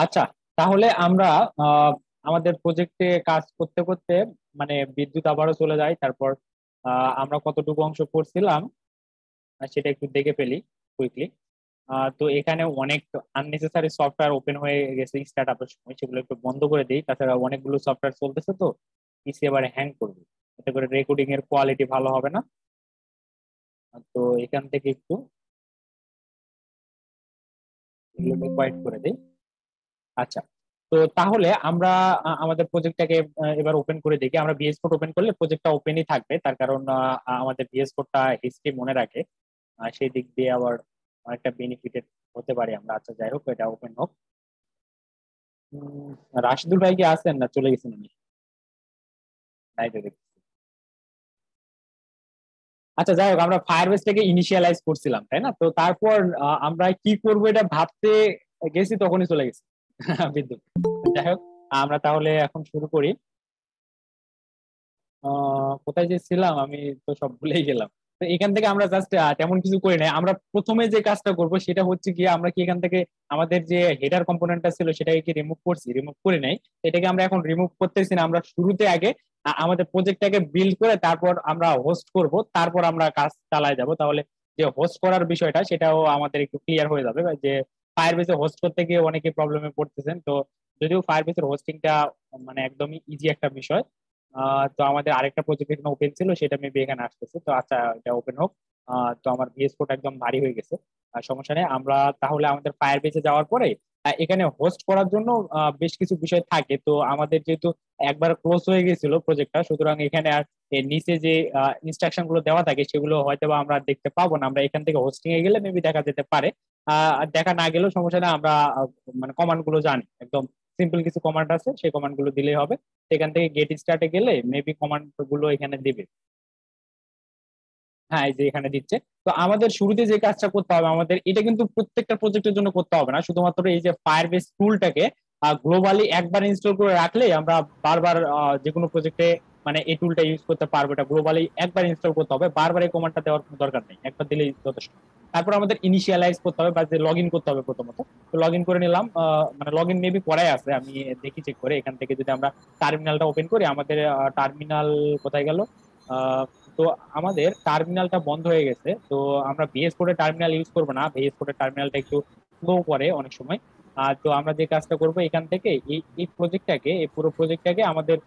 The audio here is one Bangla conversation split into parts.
আচ্ছা, তাহলে আমরা আহ, আমাদের প্রজেক্টে কাজ করতে করতে মানে বিদ্যুৎ আবারও চলে যায়। তারপর আমরা কতটুকু অংশ করছিলাম সেটা একটু দেখে ফেলি কুইকলি। তো এখানে অনেক আননেসেসারি সফটওয়্যার ওপেন হয়ে গেছে স্টার্ট আপের সময়, সেগুলো একটু বন্ধ করে দিই। তাছাড়া অনেকগুলো সফটওয়্যার চলতেছে, তো পিসি এবারে হ্যাং করবে, এতে করে রেকর্ডিং এর কোয়ালিটি ভালো হবে না। তো এখান থেকে একটু এগুলোকে কোয়াইট করে দিই। আচ্ছা, তো তাহলে আমরা আমাদের প্রজেক্টটাকে এবার ওপেন করে দেখি। আমরা ভিএস কোড ওপেন করলে প্রজেক্টটা ওপেনই থাকবে, তার কারণ আমাদের ভিএস কোডটা হিস্ট্রি মনে রাখে। সেই দিক দিয়ে আবার অনেকটা বেনিফিটেড হতে পারি আমরা। আচ্ছা, যাই হোক, এটা ওপেন হোক। উম, রাশিদুল ভাই কি আছেন না চলে গেছেন উনি? তাই তো দেখছি। আচ্ছা, যাই হোক, আমরা ফায়ার বেসটাকে ইনিশিয়ালাইজ করছিলাম, তাই না? তো তারপর আমরা কি করবো এটা ভাবতে গেছি, তখনই চলে গেছি বিদ্যুৎ। যাই হোক, আমরা তাহলে এখন শুরু করি। কোথায় যে ছিলাম আমি, তো সব ভুলেই গেলাম। তো এখান থেকে আমরা জাস্ট তেমন কিছু করি নাই। আমরা প্রথমে যে কাজটা করব সেটা হচ্ছে কি, আমরা কি এখান থেকে আমাদের যে হেডার কম্পোনেন্টটা ছিল সেটাকে কি রিমুভ করছি? রিমুভ করে নাই। এটাকে আমরা এখন রিমুভ করতেছি না। আমরা শুরুতে আগে আমাদের প্রজেক্টটাকে বিল্ড করে তারপর আমরা হোস্ট করব, তারপর আমরা কাজ চালায় যাব। তাহলে যে হোস্ট করার বিষয়টা সেটাও আমাদের একটু ক্লিয়ার হয়ে যাবে, যে ফায়ারবেসে হোস্ট করতে গিয়ে অনেকে প্রবলেমে পড়তেছেন। তো যদিও ফায়ারবেসের হোস্টিংটা মানে একদমই ইজি একটা বিষয়। তো আমাদের আরেকটা প্রজেক্ট এখানে ওপেন ছিল, সেটা মেবি এখানে আসতেছে। তো আচ্ছা, এটা ওপেন হোক। তো আমার ভিএস কোড একদম ভারী হয়ে গেছে। সমস্যা নেই। আমরা তাহলে আমাদের ফায়ার বেসে যাওয়ার পরে এখানে হোস্ট করার জন্য বেশ কিছু বিষয় থাকে। তো আমাদের যেহেতু একবার ক্লোজ হয়ে গেছিল প্রজেক্টটা, সুতরাং এখানে আর এর নিচে যে ইনস্ট্রাকশন গুলো দেওয়া থাকে সেগুলো হয়তো বা আমরা দেখতে পাবো না। আমরা এখান থেকে হোস্টিং এ গেলে মেবি দেখা যেতে পারে। আর দেখা না গেলেও সমস্যা নেই। আমরা মানে কমান্ড গুলো জানি একদম। সিম্পল কিছু কমান্ড আছে, সেই কমান্ড গুলো দিলেই হবে। সেখান থেকে গেট স্টার্টে গেলে মেবি কমান্ড গুলো এখানে দিবে। হ্যাঁ, এই যে এখানে দিচ্ছে। তো আমাদের শুরুতে যে কাজটা করতে হবে, আমাদের এটা কিন্তু প্রত্যেকটা প্রজেক্টের জন্য করতে হবে না, শুধুমাত্র এই যে ফায়ারবেস টুলটাকে গ্লোবালি একবার ইনস্টল করে রাখলেই আমরা বারবার যে কোনো প্রজেক্টে মানে এই টুলটা ইউজ করতে পারবো। এটা গ্লোবালি একবার ইনস্টল করতে হবে, বারবার এই কমান্ডটা দেওয়ার কোনো দরকার নেই, একবার দিলেই যথেষ্ট। তারপর আমাদের ইনিশিয়ালাইজ করতে হবে বা যে লগ ইন করতে হবে প্রথমত। তো লগ ইন করে নিলাম। মানে লগ ইন মেবি করাই আছে, আমি দেখি চেক করে। এখান থেকে যদি আমরা টার্মিনালটা ওপেন করি, আমাদের টার্মিনাল কোথায় গেল? তো আমাদের টার্মিনালটা বন্ধ হয়ে গেছে। তো আমরা ভিএস কোডের টার্মিনাল ইউজ করবো না, ভিএস কোডের টার্মিনালটা একটু স্লো করে অনেক সময়। তো আমরা যে কাজটা করবো, এখান থেকে এই এই প্রজেক্টটাকে, এই পুরো প্রজেক্টটাকে আমাদের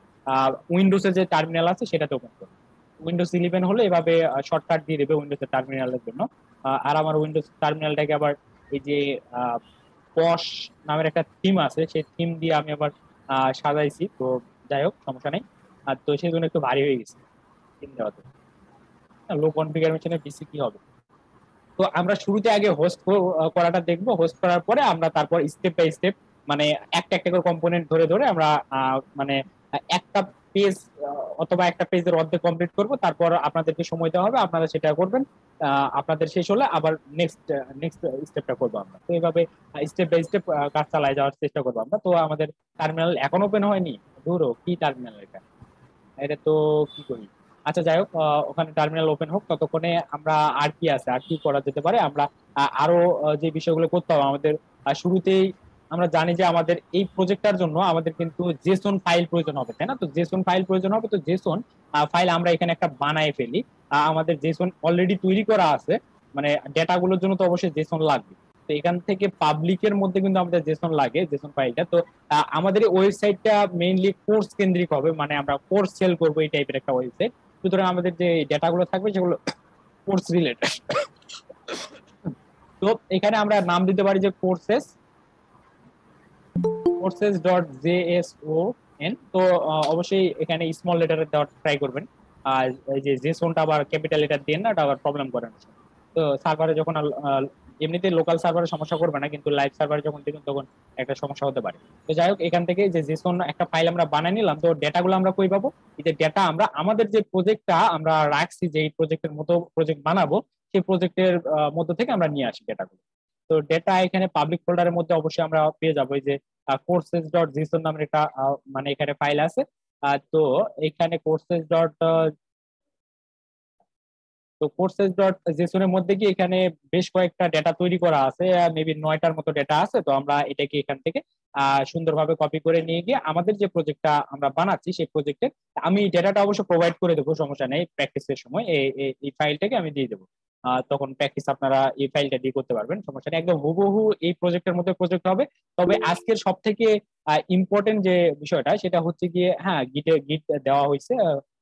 উইন্ডোজের যে টার্মিনাল আছে সেটাতে ওপেন করবো। উইন্ডোজ 11 হলে এভাবে শর্টকাট দিয়ে দেবে উইন্ডোজের টার্মিনালের জন্য। আর আমার উইন্ডোজ টার্মিনালটাকে আবার এই যে পশ নামের একটা থিম আছে, সেই থিম দিয়ে আমি আবার সাজাইছি। তো যাই হোক, সমস্যা নেই। আর তো সেই জন্য একটু ভারী হয়ে গেছে থিম দেওয়াতে। লো কনফিগারেশনে পিসি কি হবে? তো আমরা শুরুতে আগে হোস্ট করাটা দেখবো। হোস্ট করার পরে আমরা তারপর স্টেপ বাই স্টেপ মানে একটা একটা করে কম্পোনেন্ট ধরে ধরে আমরা মানে একটা পেজ অথবা একটা পেজের অর্ধেক কমপ্লিট করব। তারপর আপনাদেরকে সময় দেওয়া হবে, আপনারা সেটা করবেন। আপনাদের শেষ হলে আবার নেক্সট নেক্সট স্টেপটা করবো আমরা। তো এইভাবে স্টেপ বাই স্টেপ কাজ চালায় যাওয়ার চেষ্টা করবো আমরা। তো আমাদের টার্মিনাল এখন ওপেন হয়নি। ধরো কি টার্মিনাল এটা? এটা তো কি করি? আচ্ছা, যাই হোক, ওখানে টার্মিনাল ওপেন হোক। ততক্ষণে আমরা আর কি আছে, আর কি করা যেতে পারে? আমরা আরো যে বিষয়গুলো করতে হবে আমাদের। শুরুতেই আমরা জানি যে আমাদের এই প্রজেক্টটার জন্য আমাদের কিন্তু জেসন ফাইল প্রয়োজন হবে, তাই না? তো জেসন ফাইল প্রয়োজন হবে। তো জেসন ফাইল আমরা এখানে একটা বানায় ফেলি। আমাদের জেসন অলরেডি তৈরি করা আছে, মানে ডেটাগুলোর জন্য তো অবশ্যই জেসন লাগবে। তো এখান থেকে পাবলিকের মধ্যে কিন্তু আমাদের জেসন লাগে, জেসন ফাইলটা। তো আমাদের এই ওয়েবসাইটটা মেইনলি কোর্স কেন্দ্রিক হবে, মানে আমরা কোর্স সেল করবো এই টাইপের একটা ওয়েবসাইট। সুতরাং আমাদের যে ডেটাগুলো থাকবে সেগুলো কোর্স রিলেটেড। তো এখানে আমরা নাম দিতে পারি যে কোর্সেস, কোর্সেস ডট জেএসও এন। তো অবশ্যই এখানে স্মল লেটারে দেওয়ার ট্রাই করবেন। আর এই যে জেসনটা আবার ক্যাপিটাল লেটার দিয়ে না, এটা আবার প্রবলেম করে না। তো সার্ভারে যখন এমনিতে লোকাল সার্ভারে সমস্যা করবে না, কিন্তু লাইভ সার্ভারে যখন দেখুন তখন একটা সমস্যা হতে পারে। তো যাই হোক, এখান থেকে যে জেসন একটা ফাইল আমরা বানিয়ে নিলাম। তো ডেটাগুলো আমরা কই পাবো? এই যে ডেটা আমরা আমাদের যে প্রজেক্টটা আমরা রাখছি, যে এই প্রজেক্টের মতো প্রজেক্ট বানাবো, সেই প্রজেক্টের মধ্যে থেকে আমরা নিয়ে আসি ডেটাগুলো। তো ডেটা এখানে পাবলিক ফোল্ডারের মধ্যে অবশ্যই আমরা পেয়ে যাবো। এই যে কোর্সেস ডট জিসন নামের একটা মানে এখানে ফাইল আছে। তো এখানে কোর্সেস ডট তো কোর্সেস ডট জেসন এর মধ্যে কি এখানে বেশ কয়েকটা ডেটা তৈরি করা আছে, মেবি 9টার মতো ডেটা আছে। তো আমরা এটাকে এখান থেকে সুন্দরভাবে কপি করে নিয়ে গিয়ে আমাদের যে প্রজেক্টটা আমরা বানাচ্ছি সেই প্রজেক্টে আমি ডেটাটা অবশ্য প্রোভাইড করে দেবো, সমস্যা নেই। প্র্যাকটিসের সময় এই ফাইলটাকে আমি দিয়ে দেবো, তখন প্র্যাকটিস আপনারা এই ফাইলটা দিয়ে করতে পারবেন, সমস্যা নেই। একদম হুবহু এই প্রজেক্টের মধ্যে প্রজেক্ট হবে। তবে আজকের সব থেকে ইম্পর্টেন্ট যে বিষয়টা সেটা হচ্ছে গিয়ে, হ্যাঁ গিট দেওয়া হয়েছে,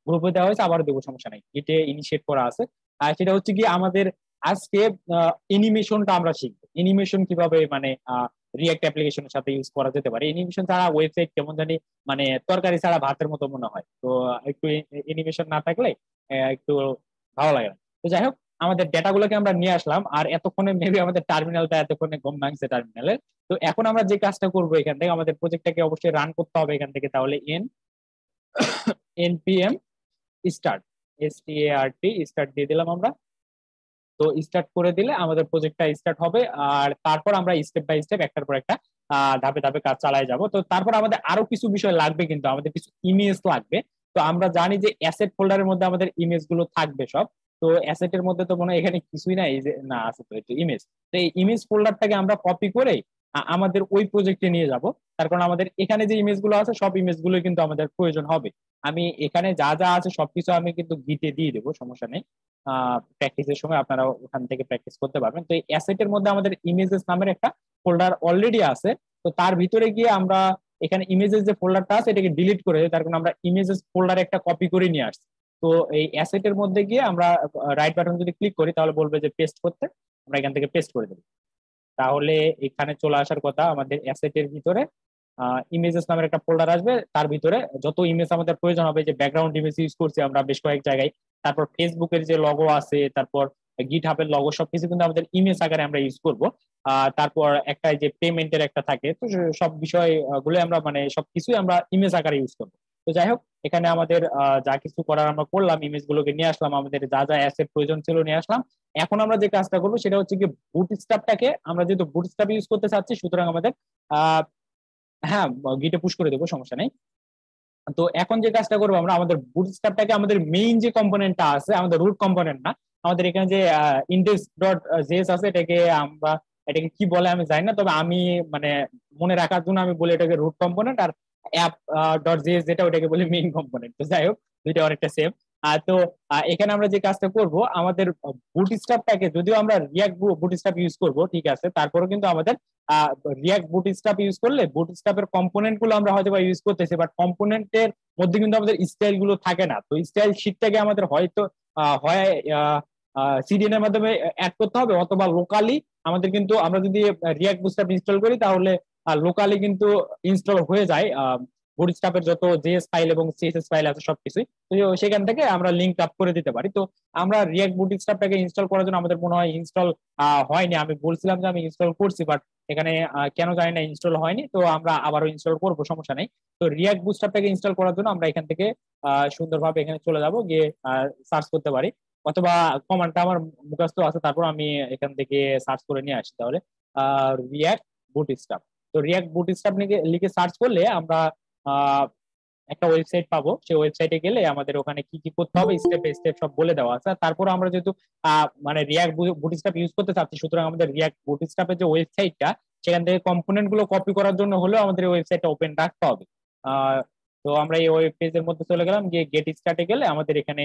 গ্রুপে দেওয়া হয়েছে, আবার দেবো, সমস্যা নাই, গিটে ইনিশিয়েট করা আছে। আর সেটা হচ্ছে কি আমাদের আজকে অ্যানিমেশনটা আমরা শিখবো, অ্যানিমেশন কিভাবে মানে রিয়েক্ট অ্যাপ্লিকেশনের সাথে ইউজ করা যেতে পারে। অ্যানিমেশন ছাড়া ওয়েবসাইট কেমন জানি মানে তরকারি ছাড়া ভাতের মতো মনে হয়। তো একটু অ্যানিমেশন না থাকলে একটু ভালো লাগে না। তো যাই হোক, আমাদের ডেটাগুলোকে আমরা নিয়ে আসলাম, আর এতক্ষণে মেবি আমাদের টার্মিনালটা এতক্ষণে ঘুম ভাঙছে টার্মিনালে। তো এখন আমরা যে কাজটা করবো, এখান থেকে আমাদের প্রজেক্টটাকে অবশ্যই রান করতে হবে এখান থেকে। তাহলে npm স্টার্ট, স্টার্ট দিয়ে দিলাম আমরা। তো স্টার্ট করে দিলে আমাদের প্রজেক্টটা স্টার্ট হবে, আর তারপর আমরা স্টেপ বাই স্টেপ একটার পর একটা ধাপে ধাপে কাজ চালায় যাব। তো তারপর আমাদের আরো কিছু বিষয় লাগবে, কিন্তু আমাদের কিছু ইমেজ লাগবে। তো আমরা জানি যে অ্যাসেট ফোল্ডারের মধ্যে আমাদের ইমেজ গুলো থাকবে সব। তো অ্যাসেটের মধ্যে তো মনে হয় এখানে কিছুই নাই, এই যে না আছে তো একটু ইমেজ। তো এই ইমেজ ফোল্ডারটাকে আমরা কপি করে আমাদের ওই প্রজেক্টে নিয়ে যাব। তার কারণ আমাদের এখানে যে ইমেজ গুলো আছে সব ইমেজ গুলো কিন্তু আমাদের প্রয়োজন হবে। আমি এখানে যা যা আছে সবকিছু আমি কিন্তু গিটে দিয়ে দেবো, সমস্যা নেই। প্র্যাকটিসের সময় আপনারা ওখান থেকে প্র্যাকটিস করতে পারবেন। তো এই অ্যাসেটের মধ্যে আমাদের ইমেজেস নামের একটা ফোল্ডার অলরেডি আছে। তো তার ভিতরে গিয়ে আমরা এখানে ইমেজেস যে ফোল্ডারটা আছে এটাকে ডিলিট করে দিই, তার কারণ আমরা ইমেজেস ফোল্ডারে একটা কপি করে নিয়ে আসছি। তো এই অ্যাসেটের মধ্যে গিয়ে আমরা রাইট বাটন যদি ক্লিক করি তাহলে বলবে যে পেস্ট করতে, আমরা এখান থেকে পেস্ট করে দেবো। তাহলে এখানে চলে আসার কথা আমাদের অ্যাসেটের ভিতরে ইমেজেস নামের একটা ফোল্ডার আসবে, তার ভিতরে যত ইমেজ আমাদের প্রয়োজন হবে, যে ব্যাকগ্রাউন্ড ইমেজ ইউজ করছি আমরা বেশ কয়েক জায়গায়, তারপর ফেসবুকের যে লগো আছে, তারপর গিট হাবের লগো, সবকিছু কিন্তু আমাদের ইমেজ আকারে আমরা ইউজ করব। তারপর একটা যে পেমেন্টের একটা থাকে, তো সব বিষয় গুলো আমরা মানে সবকিছুই আমরা ইমেজ আকারে ইউজ করবো। তো যাই হোক, এখানে আমাদের যা কিছু করার আমরা করলাম, ইমেজ গুলোকে নিয়ে আসলাম, আমাদের যা যা অ্যাসেট প্রয়োজন ছিল নিয়ে আসলাম। এখন আমরা যে কাজটা করবো সেটা হচ্ছে কি, বুটস্ট্র্যাপটাকে আমরা যেহেতু বুটস্ট্র্যাপ ইউজ করতে চাচ্ছি, সুতরাং আমাদের আহ হ্যাঁ গিটে পুশ করে দেবো, সমস্যা নেই। তো এখন যে কাজটা করবো আমরা, আমাদের বুটস্ট্র্যাপটাকে আমাদের মেইন যে কম্পোনেন্টটা আছে, আমাদের রুট কম্পোনেন্ট না, আমাদের এখানে যে ইন্ডেক্স ডট জেএস আছে, এটাকে কি বলে আমি জানি না, তবে আমি মানে মনে রাখার জন্য আমি বলি এটাকে রুট কম্পোনেন্ট, আর অ্যাপ ডট জেএস যেটা ওটাকে বলি মেইন কম্পোনেন্ট। তো যাই হোক, দুইটা অনেকটা সেম। তো এখানে আমরা যে কাজটা করব, আমাদের বুটস্ট্র্যাপটাকে যদিও আমরা রিয়াক্ট বুটস্ট্র্যাপ ইউজ করব, ঠিক আছে, তারপরেও কিন্তু আমাদের রিয়াক্ট বুটস্ট্র্যাপ ইউজ করলে বুটস্ট্র্যাপের কম্পোনেন্ট গুলো আমরা হয়তো বা ইউজ করতেছি, বাট কম্পোনেন্টের মধ্যে কিন্তু আমাদের স্টাইল গুলো থাকে না। তো স্টাইল শিটটাকে আমাদের হয়তো হয় সিডিএন এর মাধ্যমে অ্যাড করতে হবে, অথবা লোকালি আমাদের কিন্তু, আমরা যদি রিয়াক্ট বুটস্ট্র্যাপ ইনস্টল করি তাহলে লোকালি কিন্তু ইনস্টল হয়ে যায় বুটস্ট্র্যাপের যত জেএস ফাইল এবং সিএসএস ফাইল আছে সবকিছুই। তো সেখান থেকে আমরা লিঙ্ক আপ করে দিতে পারি। তো আমরা রিয়াক্ট বুটস্ট্র্যাপটাকে ইনস্টল করার জন্য আমাদের মনে হয় ইনস্টল হয়নি, আমি বলছিলাম যে আমি ইনস্টল করছি, বাট এখানে কেন জানি না ইনস্টল হয়নি। তো আমরা আবারও ইনস্টল করবো, সমস্যা নেই। তো রিয়াক্ট বুটস্ট্র্যাপটাকে ইনস্টল করার জন্য আমরা এখান থেকে সুন্দরভাবে এখানে চলে যাব, গিয়ে সার্চ করতে পারি, অথবা কমান্ডটা আমার মুখস্থ আছে, তারপর আমি এখান থেকে সার্চ করে নিয়ে আসি। তাহলে রিয়াক্ট বুটস্ট্র্যাপ, তো রিয়াক্ট বুটস্ট্র্যাপ লিখে সার্চ করলে আমরা আহ, একটা ওয়েবসাইট পাবো। সেই ওয়েবসাইটে গেলে আমাদের ওখানে কি কি করতে হবে স্টেপ বাই স্টেপ সব বলে দেওয়া আছে। তারপর আমরা যেহেতু মানে রিয়াক্ট বুটস্ট্র্যাপ ইউজ করতে চাচ্ছি, সুতরাং আমাদের রিয়াক্ট বুটস্ট্র্যাপের যে ওয়েবসাইটটা, সেখান থেকে কম্পোনেন্ট গুলো কপি করার জন্য হলেও আমাদের এই ওয়েবসাইটটা ওপেন রাখতে হবে। আহ, তো আমরা এই ওয়েব পেজের মধ্যে চলে গেলাম, গিয়ে গেট স্টার্টে গেলে আমাদের এখানে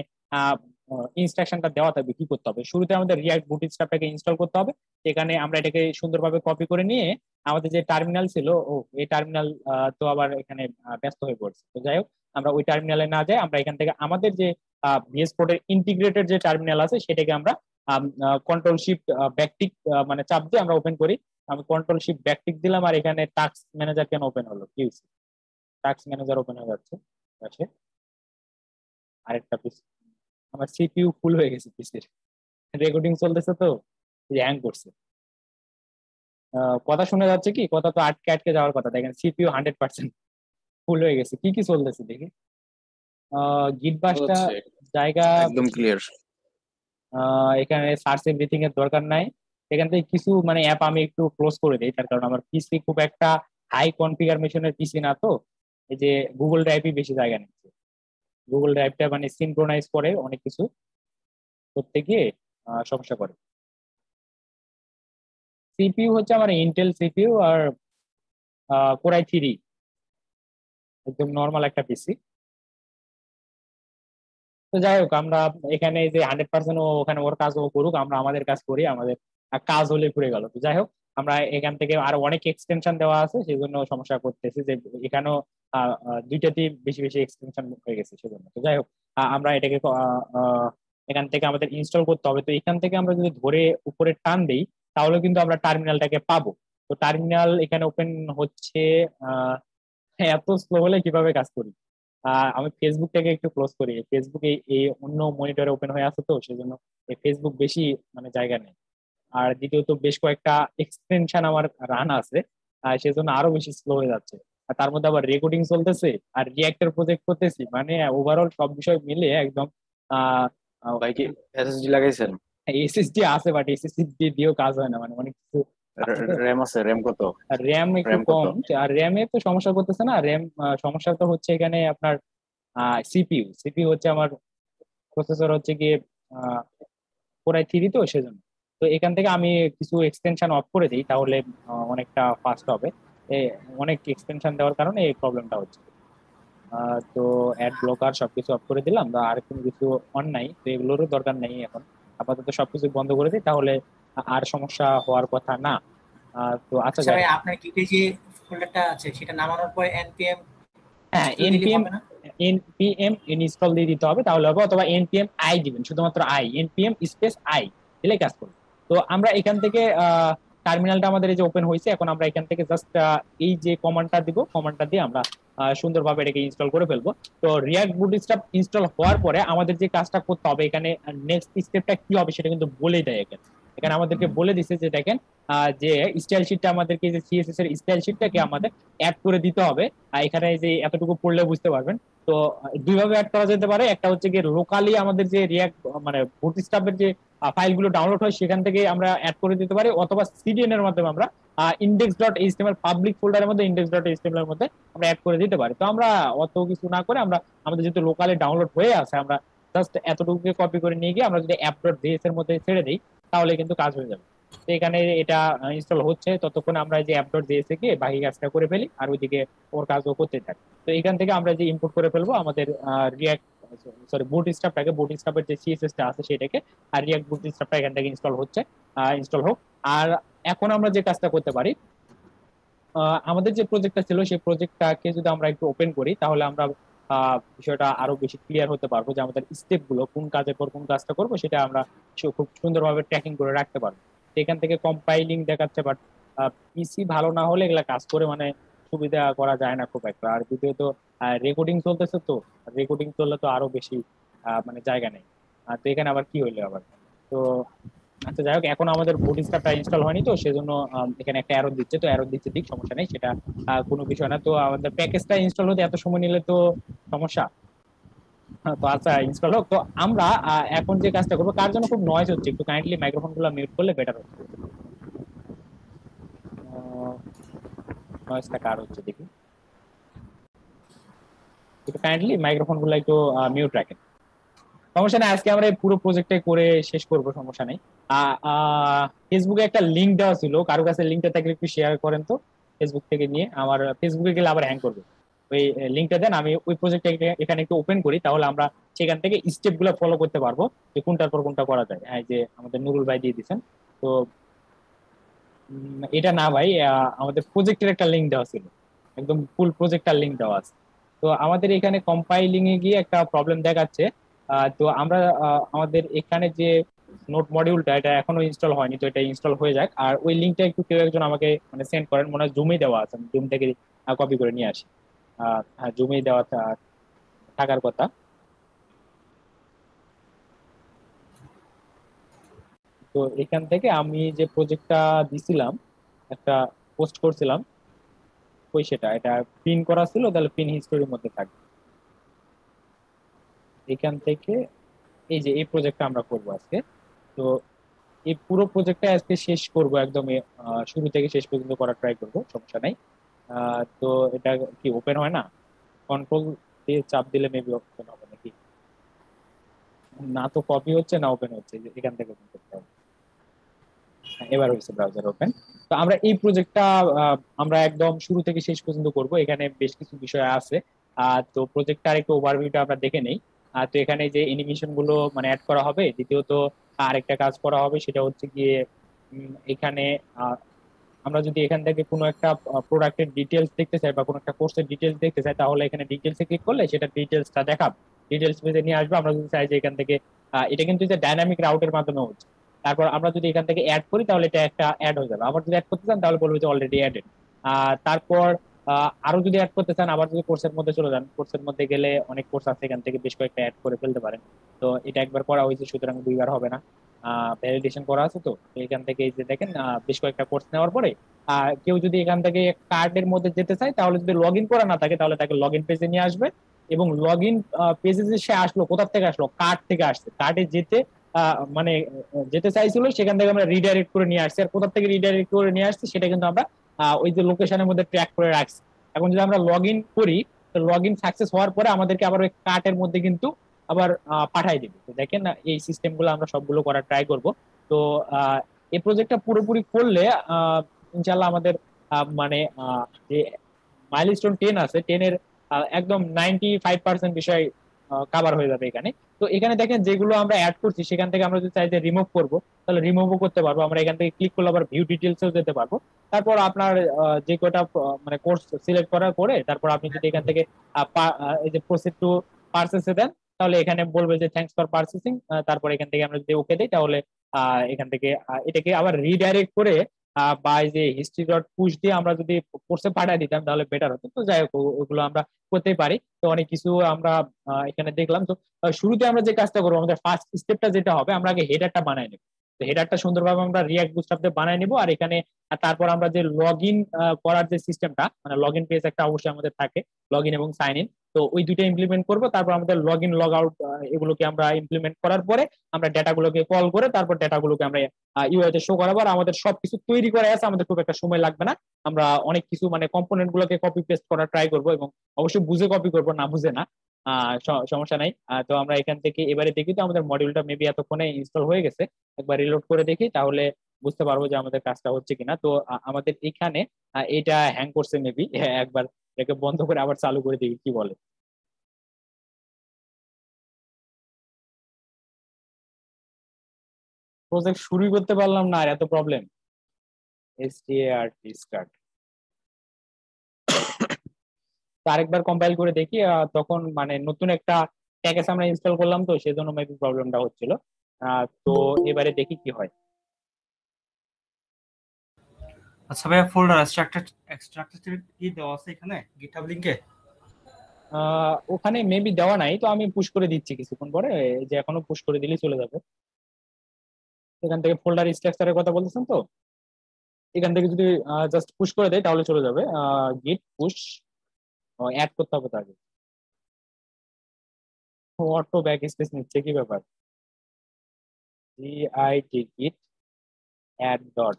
ইনস্ট্রাকশনটা দেওয়া থাকবে কি করতে হবে। শুরুতে আমাদের রিয়াক্ট বুটস্ট্র্যাপটাকে ইনস্টল করতে হবে। এখানে আমরা এটাকে সুন্দরভাবে কপি করে নিয়ে আমাদের যে টার্মিনাল ছিল, এই টার্মিনাল তো আবার এখানে ব্যস্ত হয়ে পড়ছে। তো যাই হোক, আমরা ওই টার্মিনালে না যাই, আমরা এখান থেকে আমাদের যে ভিএস কোডের ইন্টিগ্রেটেড যে টার্মিনাল আছে সেটাকে আমরা কন্ট্রোল শিফট ব্যাকটিক মানে চাপ দিয়ে আমরা ওপেন করি। আমি কন্ট্রোল শিফট ব্যাকটিক দিলাম, আর এখানে টাস্ক ম্যানেজার কেন ওপেন হলো, কি হয়েছে? টাস্ক ম্যানেজার ওপেন হয়ে যাচ্ছে পাশে আরেকটা পিস। আমার সিপিইউ ফুল হয়ে গেছে পিসির, রেকর্ডিং চলতেছে তো হ্যাং করছে। কথা শোনা যাচ্ছে কি? কথা তো আটকে আটকে যাওয়ার কথা, দেখেন সিপিইউ 100% ফুল হয়ে গেছে। কি কি চলতেছে দেখি। গিট বাসটা হচ্ছে জায়গা, একদম ক্লিয়ার। এখানে সার্চ এভরিথিং এর দরকার নাই। এখান থেকে কিছু মানে অ্যাপ আমি একটু ক্লোজ করে দিই, তার কারণ আমার পিসি খুব একটা হাই কনফিগারেশনের পিসি না। তো এই যে গুগল ড্রাইভই বেশি জায়গা নিচ্ছে, গুগল ড্রাইভটা মানে সিনক্রোনাইজ করে অনেক কিছু। করতে গিয়ে সমস্যা করে। সিপিইউ হচ্ছে আমার ইন্টেল সিপিইউ আর কোরাই 3, একদম নর্মাল একটা পিসি। তো যাই হোক, আমরা এখানে যে 100% ও ওখানে ওর কাজ ও করুক, আমরা আমাদের কাজ করি, আমাদের কাজ হলে ঘুরে গেল। তো যাই হোক, আমরা এখান থেকে আরো অনেক এক্সটেনশন দেওয়া আছে, সেই জন্য সমস্যা করতেছি যে এখানেও দুইটাতেই বেশি বেশি এক্সটেনশন হয়ে গেছে সেজন্য। তো যাই হোক, আমরা এটাকে এখান থেকে আমাদের ইনস্টল করতে হবে। তো এখান থেকে আমরা যদি ধরে উপরে টান দিই, তাহলে কিন্তু আমরা টার্মিনালটাকে পাবো। তো টার্মিনাল এখানে ওপেন হচ্ছে। আহ এত স্লো হলে কিভাবে কাজ করি? আমি ফেসবুকটাকে একটু ক্লোজ করি, ফেসবুকে এই অন্য মনিটরে ওপেন হয়ে আছে, তো সেজন্য এই ফেসবুক বেশি মানে জায়গা নেই। আর দ্বিতীয়ত বেশ কয়েকটা এক্সটেনশন আমার রান আছে, সেজন্য আরো বেশি স্লো হয়ে যাচ্ছে। আর তার মধ্যে আবার রেকর্ডিং চলতেছে আর রিয়েক্টর প্রজেক্ট করতেছি, মানে ওভারঅল সব বিষয় মিলে একদম আহ ভাই কি এসএসডি লাগাইছেন? এসএসডি আছে, বাট এসএসডি দিয়েও কাজ হয় না, মানে অনেক কিছু আছে তো। র্যাম আছে? র্যাম কত? আর র্যাম একটু র্যাম কত? কম। আর র্যামে তো সমস্যা করতেছে না, র্যাম সমস্যা তো হচ্ছে এখানে আপনার সিপিইউ। সিপিইউ হচ্ছে আমার প্রসেসর হচ্ছে গিয়ে কোরাই 3, তো সেজন্য। তো এখান থেকে আমি কিছু এক্সটেনশন অফ করে দিই, তাহলে অনেকটা ফাস্ট হবে। এ, অনেক এক্সটেনশন দেওয়ার কারণে এই প্রবলেমটা হচ্ছে। তো অ্যাড ব্লকার সবকিছু অফ করে দিলাম, আর কোনো কিছু অন নাই, তো এগুলোরও দরকার নেই এখন। আপাতত সবকিছু বন্ধ করে দিই, তাহলে আর সমস্যা হওয়ার কথা না। তো আচ্ছা, আচ্ছা যাই ভাই, হোক। আপনার কিটে যে ফোল্ডারটা আছে সেটা নামানোর পরে npm হ্যাঁ, ইনস্টল দিলে এনপিএম হবে না? এনপিএম ইনস্টল দিয়ে দিতে হবে, তাহলে হবে। অথবা এনপিএম আই দিবেন, শুধুমাত্র আই, এনপিএম স্পেস আই দিলে কাজ করবে। তো আমরা এখান থেকে টার্মিনালটা আমাদের এই যে ওপেন হয়েছে, এখন আমরা এখান থেকে জাস্ট এই যে কমান্ডটা দিব, কমান্ডটা দিয়ে আমরা সুন্দরভাবে এটাকে ইনস্টল করে ফেলবো। তো রিয়াক্ট বুটস্ট্র্যাপ ইনস্টল হওয়ার পরে আমাদের যে কাজটা করতে হবে এখানে, নেক্সট স্টেপটা কি হবে সেটা কিন্তু বলে দেয় এখানে। এখানে আমাদেরকে বলে দিছে যে দেখেন, যে স্টাইল শিটটা আমাদেরকে, যে সিএসএস এর স্টাইল শিটটাকে আমাদের অ্যাড করে দিতে হবে। এখানে যে এতটুকু পড়লে বুঝতে পারবেন। তো দুই ভাবে অ্যাড করা যেতে পারে, একটা হচ্ছে গিয়ে লোকালি আমাদের যে রিয়াক্ট মানে বুটস্ট্র্যাপের যে ফাইলগুলো ডাউনলোড হয় সেখান থেকে আমরা অ্যাড করে দিতে পারি, অথবা সিডিএন এর মাধ্যমে আমরা index.html পাবলিক ফোল্ডারের মধ্যে index.html এর মধ্যে আমরা অ্যাড করে দিতে পারি। তো আমরা অত কিছু না করে, আমরা আমাদের যেহেতু লোকালি ডাউনলোড হয়ে আছে, আমরা জাস্ট এতটুকুকে কপি করে নিয়ে গিয়ে আমরা যদি app.js এর মধ্যে ছেড়ে দিই, তাহলে কিন্তু কাজ হয়ে যাবে। তো এখানে এটা ইনস্টল হচ্ছে, ততক্ষণ আমরা এই যে app.js এ গিয়ে বাকি কাজটা করে ফেলি, আর ওইদিকে ওর কাজও করতে থাকি। তো এখান থেকে আমরা যে ইম্পোর্ট করে ফেলবো আমাদের রিয়াক্ট, সরি বুটস্ট্র্যাপটাকে, বুটস্ট্র্যাপের যে সিএসএসটা আছে সেটাকে। আর রিয়াক্ট বুটস্ট্র্যাপটা এখান থেকে ইনস্টল হচ্ছে, ইনস্টল হোক। আর এখন আমরা যে কাজটা করতে পারি, আমাদের যে প্রজেক্টটা ছিল সেই প্রজেক্টটাকে যদি আমরা একটু ওপেন করি, তাহলে আমরা বিষয়টা আরো বেশি ক্লিয়ার হতে পারবো, যে আমাদের স্টেপ গুলো কোন কাজের পর কোন কাজটা করবো সেটা আমরা খুব সুন্দরভাবে ট্র্যাকিং করে রাখতে পারবো। তো এখান থেকে কম্পাইলিং দেখাচ্ছে, বাট পিসি ভালো না হলে এগুলা কাজ করে মানে সুবিধা করা যায় না খুব একটা। আর দ্বিতীয়ত রেকর্ডিং চলতেছে, তো রেকর্ডিং চললে তো আরো বেশি মানে জায়গা নেই। তো এখানে আবার কি হইলো আবার? তো আচ্ছা, যাই হোক, এখন আমাদের বুটস্ট্র্যাপটা ইনস্টল হয়নি, তো সেজন্য এখানে একটা এরর দিচ্ছে। তো এরর দিচ্ছে, ঠিক, সমস্যা নেই, সেটা কোনো বিষয় না। তো আমাদের প্যাকেজটা ইনস্টল হতে এত সময় নিলে তো সমস্যা। তো আচ্ছা, ইনস্টল হোক। তো আমরা এখন যে কাজটা করবো, কার জন্য খুব নয়েজ হচ্ছে, একটু কাইন্ডলি মাইক্রোফোন গুলো মিউট করলে বেটার হচ্ছে। নয়েজটা কার হচ্ছে দেখি, একটু কাইন্ডলি মাইক্রোফোন গুলো একটু মিউট রাখেন। সমস্যা নেই, আজকে আমরা এই পুরো প্রজেক্টে করে শেষ করব, সমস্যা নেই। ফেসবুকে একটা লিঙ্ক দেওয়া ছিল, কারো কাছে লিঙ্কটা থাকলে একটু শেয়ার করেন তো। ফেসবুক থেকে নিয়ে, আমার ফেসবুকে গেলে আবার হ্যাং করবে। ওই লিঙ্কটা দেন, আমি ওই প্রজেক্টটা এখানে একটু ওপেন করি, তাহলে আমরা সেখান থেকে স্টেপ গুলো ফলো করতে পারবো, যে কোনটার পর কোনটা করা যায়। হ্যাঁ, এই যে আমাদের নুরুল ভাই দিয়ে দিচ্ছেন। তো এটা না ভাই, আমাদের প্রজেক্টের একটা লিঙ্ক দেওয়া ছিল, একদম ফুল প্রজেক্টটার লিঙ্ক দেওয়া আছে। তো আমাদের এখানে কম্পাইলিং এ গিয়ে একটা প্রবলেম দেখাচ্ছে। তো আমরা আমাদের এখানে যে নোট মডিউলটা, এটা এখনো ইনস্টল হয়নি, তো এটা ইনস্টল হয়ে যাক। আর ওই লিঙ্কটা একটু কেউ একজন আমাকে মানে সেন্ড করেন, মনে হয় জুমে দেওয়া আছে, আমি জুম থেকে কপি করে নিয়ে আসি। হ্যাঁ, জুমে দেওয়া থাকার কথা। তো এখান থেকে আমি যে প্রজেক্টটা দিছিলাম, একটা পোস্ট করছিলাম, ওই সেটা এটা পিন করা ছিল, তাহলে পিন হিস্টোরির মধ্যে থাকবে। এখান থেকে এই যে এই প্রজেক্টটা আমরা করবো আজকে। তো এই পুরো প্রজেক্টটা আজকে শেষ করব একদম, শুরু থেকে শেষ পর্যন্ত করার ট্রাই করব, সমস্যা নাই। তো এটা কি ওপেন হয় না? কন্ট্রোল দিয়ে চাপ দিলে মেবি ওপেন হবে নাকি? না তো কপি হচ্ছে না ওপেন হচ্ছে, যে এখান থেকে open করতে হবে। হ্যাঁ, এবার হয়েছে ব্রাউজার ওপেন। তো আমরা এই প্রজেক্টটা আমরা একদম শুরু থেকে শেষ পর্যন্ত করব, এখানে বেশ কিছু বিষয় আছে। তো প্রজেক্টটার একটু ওভারভিউটা আমরা দেখে নেই। তো এখানে যে অ্যানিমেশন গুলো মানে অ্যাড করা হবে, দ্বিতীয়ত আরেকটা কাজ করা হবে সেটা হচ্ছে গিয়ে এখানে আমরা যদি এখান থেকে কোনো একটা প্রোডাক্টের ডিটেলস দেখতে চাই বা কোনো একটা কোর্সের ডিটেলস দেখতে চাই, তাহলে এখানে ডিটেলসে ক্লিক করলে সেটা ডিটেলসটা দেখাবে, ডিটেলস পেজে নিয়ে আসবে। আমরা যদি চাই যে এখান থেকে এটা কিন্তু যে ডাইনামিক রাউটের মাধ্যমে হচ্ছে, তারপর আমরা যদি এখান থেকে অ্যাড করি তাহলে এটা একটা অ্যাড হয়ে যাবে। আবার যদি অ্যাড করতে চান তাহলে বলবে যে অলরেডি অ্যাডেড। তারপর আরো যদি অ্যাড করতে চান, আবার যদি কোর্সের মধ্যে চলে যান, কোর্সের মধ্যে গেলে অনেক কোর্স আছে, এখান থেকে বেশ কয়েকটা অ্যাড করে ফেলতে পারেন। তো এটা একবার করা হয়েছে, সুতরাং দুইবার হবে না, ভ্যালিডেশন করা আছে। তো তো এখান থেকে এই যে দেখেন বেশ কয়েকটা কোর্স নেওয়ার পরে কেউ যদি এখান থেকে কার্ডের মধ্যে যেতে চায়, তাহলে যদি লগ ইন করা না থাকে তাহলে তাকে লগ ইন পেজে নিয়ে আসবে। এবং লগ ইন পেজে যে সে আসলো, কোথা থেকে আসলো, কার্ড থেকে আসছে, কার্ডে যেতে মানে যেতে চাইছিল, সেখান থেকে আমরা রিডাইরেক্ট করে নিয়ে আসছি। আর কোথা থেকে রিডাইরেক্ট করে নিয়ে আসছি সেটা কিন্তু আমরা ওই যে লোকেশনের মধ্যে ট্র্যাক করে রাখছি। এখন যদি আমরা লগ ইন করি, তো লগ ইন সাকসেস হওয়ার পরে আমাদেরকে আবার ওই কার্টের মধ্যে কিন্তু আবার পাঠাই দিবে। তো দেখেন এই সিস্টেম গুলো আমরা সবগুলো করার ট্রাই করব। তো আহ, এই প্রজেক্টটা পুরোপুরি করলে ইনশাল্লাহ আমাদের মানে যে মাইলস্টোন 10 আছে, 10-এর একদম 95% বিষয় কাভার হয়ে যাবে এখানে। তো এখানে দেখেন যেগুলো আমরা অ্যাড করছি সেখান থেকে আমরা যদি চাই যে রিমুভ করবো, তাহলে রিমুভও করতে পারবো। আমরা এখান থেকে ক্লিক করলে আবার ভিউ ডিটেলসেও যেতে পারবো। তারপর আপনার যে কটা মানে কোর্স সিলেক্ট করার পরে তারপর আপনি যদি এখান থেকে এই যে প্রসিড টু পারচেসে দেন, তাহলে এখানে বলবে যে থ্যাঙ্কস ফর পারচেসিং। তারপর এখান থেকে আমরা যদি ওকে দিই, তাহলে এখান থেকে এটাকে আবার রিডাইরেক্ট করে বা এই যে হিস্ট্রি ডট পুশ দিয়ে আমরা যদি কোর্সে পাঠিয়ে দিতাম তাহলে বেটার হতো। তো যাই হোক, ওগুলো আমরা করতেই পারি। তো অনেক কিছু আমরা এখানে দেখলাম। তো শুরুতে আমরা যে কাজটা করবো, আমাদের ফার্স্ট স্টেপটা যেটা হবে, আমরা আগে হেডারটা বানাই নেবো। তো হেডারটা সুন্দরভাবে আমরা রিয়াক্ট বুটস্ট্র্যাপ দিয়ে বানাই নিবো। আর এখানে তারপর আমরা যে লগ ইন করার যে সিস্টেমটা, মানে লগ ইন পেজ একটা অবশ্যই আমাদের থাকে, লগ ইন এবং সাইন ইন। তো ওই দুইটা ইমপ্লিমেন্ট করবো। তারপর আমাদের লগ ইন লগ আউট এগুলোকে আমরা ইমপ্লিমেন্ট করার পরে আমরা ডেটাগুলোকে কল করে তারপর ডেটাগুলোকে আমরা ইউআই তে শো করাবো। আর আমাদের সবকিছু তৈরি করা আছে, আমাদের খুব একটা সময় লাগবে না। আমরা অনেক কিছু মানে কম্পোনেন্ট গুলোকে কপি পেস্ট করার ট্রাই করবো, এবং অবশ্যই বুঝে কপি করবো, না বুঝে না। সমস্যা নাই। তো আমরা এখান থেকে এবারে দেখি তো আমাদের মডিউলটা মেবি এতক্ষণে ইনস্টল হয়ে গেছে। একবার রিলোড করে দেখি, তাহলে বুঝতে পারবো যে আমাদের কাজটা হচ্ছে কিনা। তো আমাদের এখানে এটা হ্যাং করছে মেবি। একবার এটাকে বন্ধ করে আবার চালু করে দেখি কি বলে। প্রজেক্ট শুরুই করতে পারলাম না, আর এত প্রবলেম। এসটিআরটি স্টার্ট। তো আরেকবার কম্পাইল করে দেখি, তখন মানে নতুন একটা প্যাকেজ আমরা ইনস্টল করলাম, তো সেজন্য মেবি প্রবলেমটা হচ্ছিল। তো এবারে দেখি কি হয়। আচ্ছা ভাইয়া, ফোল্ডার এক্সট্রাক্টর কি দেওয়া আছে এখানে গিটহাব লিংকে? ওখানে মেবি দেওয়া নাই, তো আমি পুশ করে দিচ্ছি কিছুক্ষণ পরে। এই যে এখনো পুশ করে দিলেই চলে যাবে। এখান থেকে ফোল্ডার স্ট্রাকচারের কথা বলতেছেন তো, এখান থেকে যদি জাস্ট পুশ করে দেয় তাহলে চলে যাবে। গিট পুশ অ্যাড করতে হবে তাকে। অটো ব্যাক স্পেস নিচ্ছে, কি ব্যাপার? জিআইটি গিট অ্যাড ডট।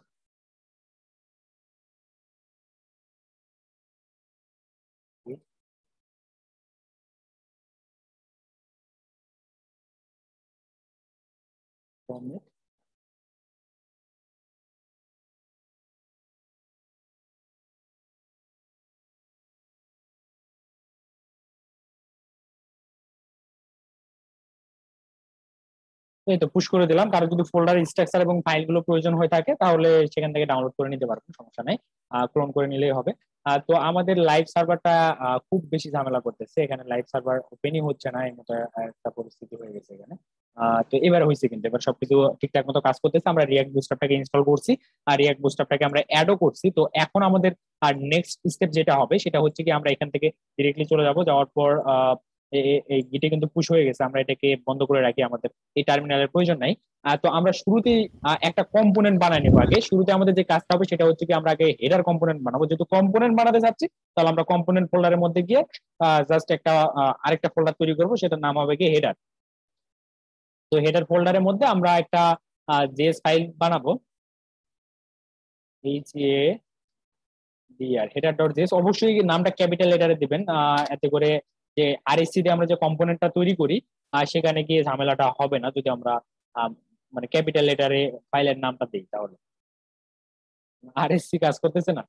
এই তো পুশ করে দিলাম। কারো যদি ফোল্ডার স্ট্রাকচার এবং ফাইলগুলো প্রয়োজন হয়ে থাকে তাহলে সেখান থেকে ডাউনলোড করে নিতে পারবেন, সমস্যা নাই। ক্লোন করে নিলেই হবে। তো আমাদের লাইভ সার্ভারটা খুব বেশি ঝামেলা করতেছে, এখানে লাইভ সার্ভার ওপেনই হচ্ছে না, এই মতো একটা পরিস্থিতি হয়ে গেছে এখানে। তো এবার হয়েছে, কিন্তু এবার সবকিছু ঠিকঠাক মতো কাজ করতেছে। আমরা রিয়াক্ট বুটস্ট্র্যাপটাকে ইনস্টল করছি, আর রিয়াক্ট বুটস্ট্র্যাপটাকে আমরা অ্যাডও করছি। তো এখন আমাদের নেক্সট স্টেপ যেটা হবে সেটা হচ্ছে কি, আমরা এখান থেকে ডিরেক্টলি চলে যাব। যাওয়ার পর এই গিটে কিন্তু পুশ হয়ে গেছে, আমরা এটাকে বন্ধ করে রাখি, আমাদের এই টার্মিনালের প্রয়োজন নাই। তো আমরা শুরুতেই একটা কম্পোনেন্ট বানাই নেবো। আগে শুরুতে আমাদের যে কাজটা হবে সেটা হচ্ছে কি, আমরা আগে হেডার কম্পোনেন্ট বানাবো। যেহেতু কম্পোনেন্ট বানাতে চাচ্ছি, তাহলে আমরা কম্পোনেন্ট ফোল্ডারের মধ্যে গিয়ে জাস্ট একটা আরেকটা ফোল্ডার তৈরি করবো, সেটার নাম হবে কি হেডার। তো হেডার ফোল্ডারের মধ্যে আমরা একটা জেএস ফাইল বানাবো। H A D R header dot JS, অবশ্যই নামটা ক্যাপিটাল লেটারে দিবেন, এতে করে যে আরএসসি দিয়ে আমরা যে কম্পোনেন্টটা তৈরি করি সেখানে গিয়ে ঝামেলাটা হবে না যদি আমরা আহ, মানে ক্যাপিটাল লেটারে ফাইলের নামটা দিই তাহলে। RSC কাজ করতেছে না,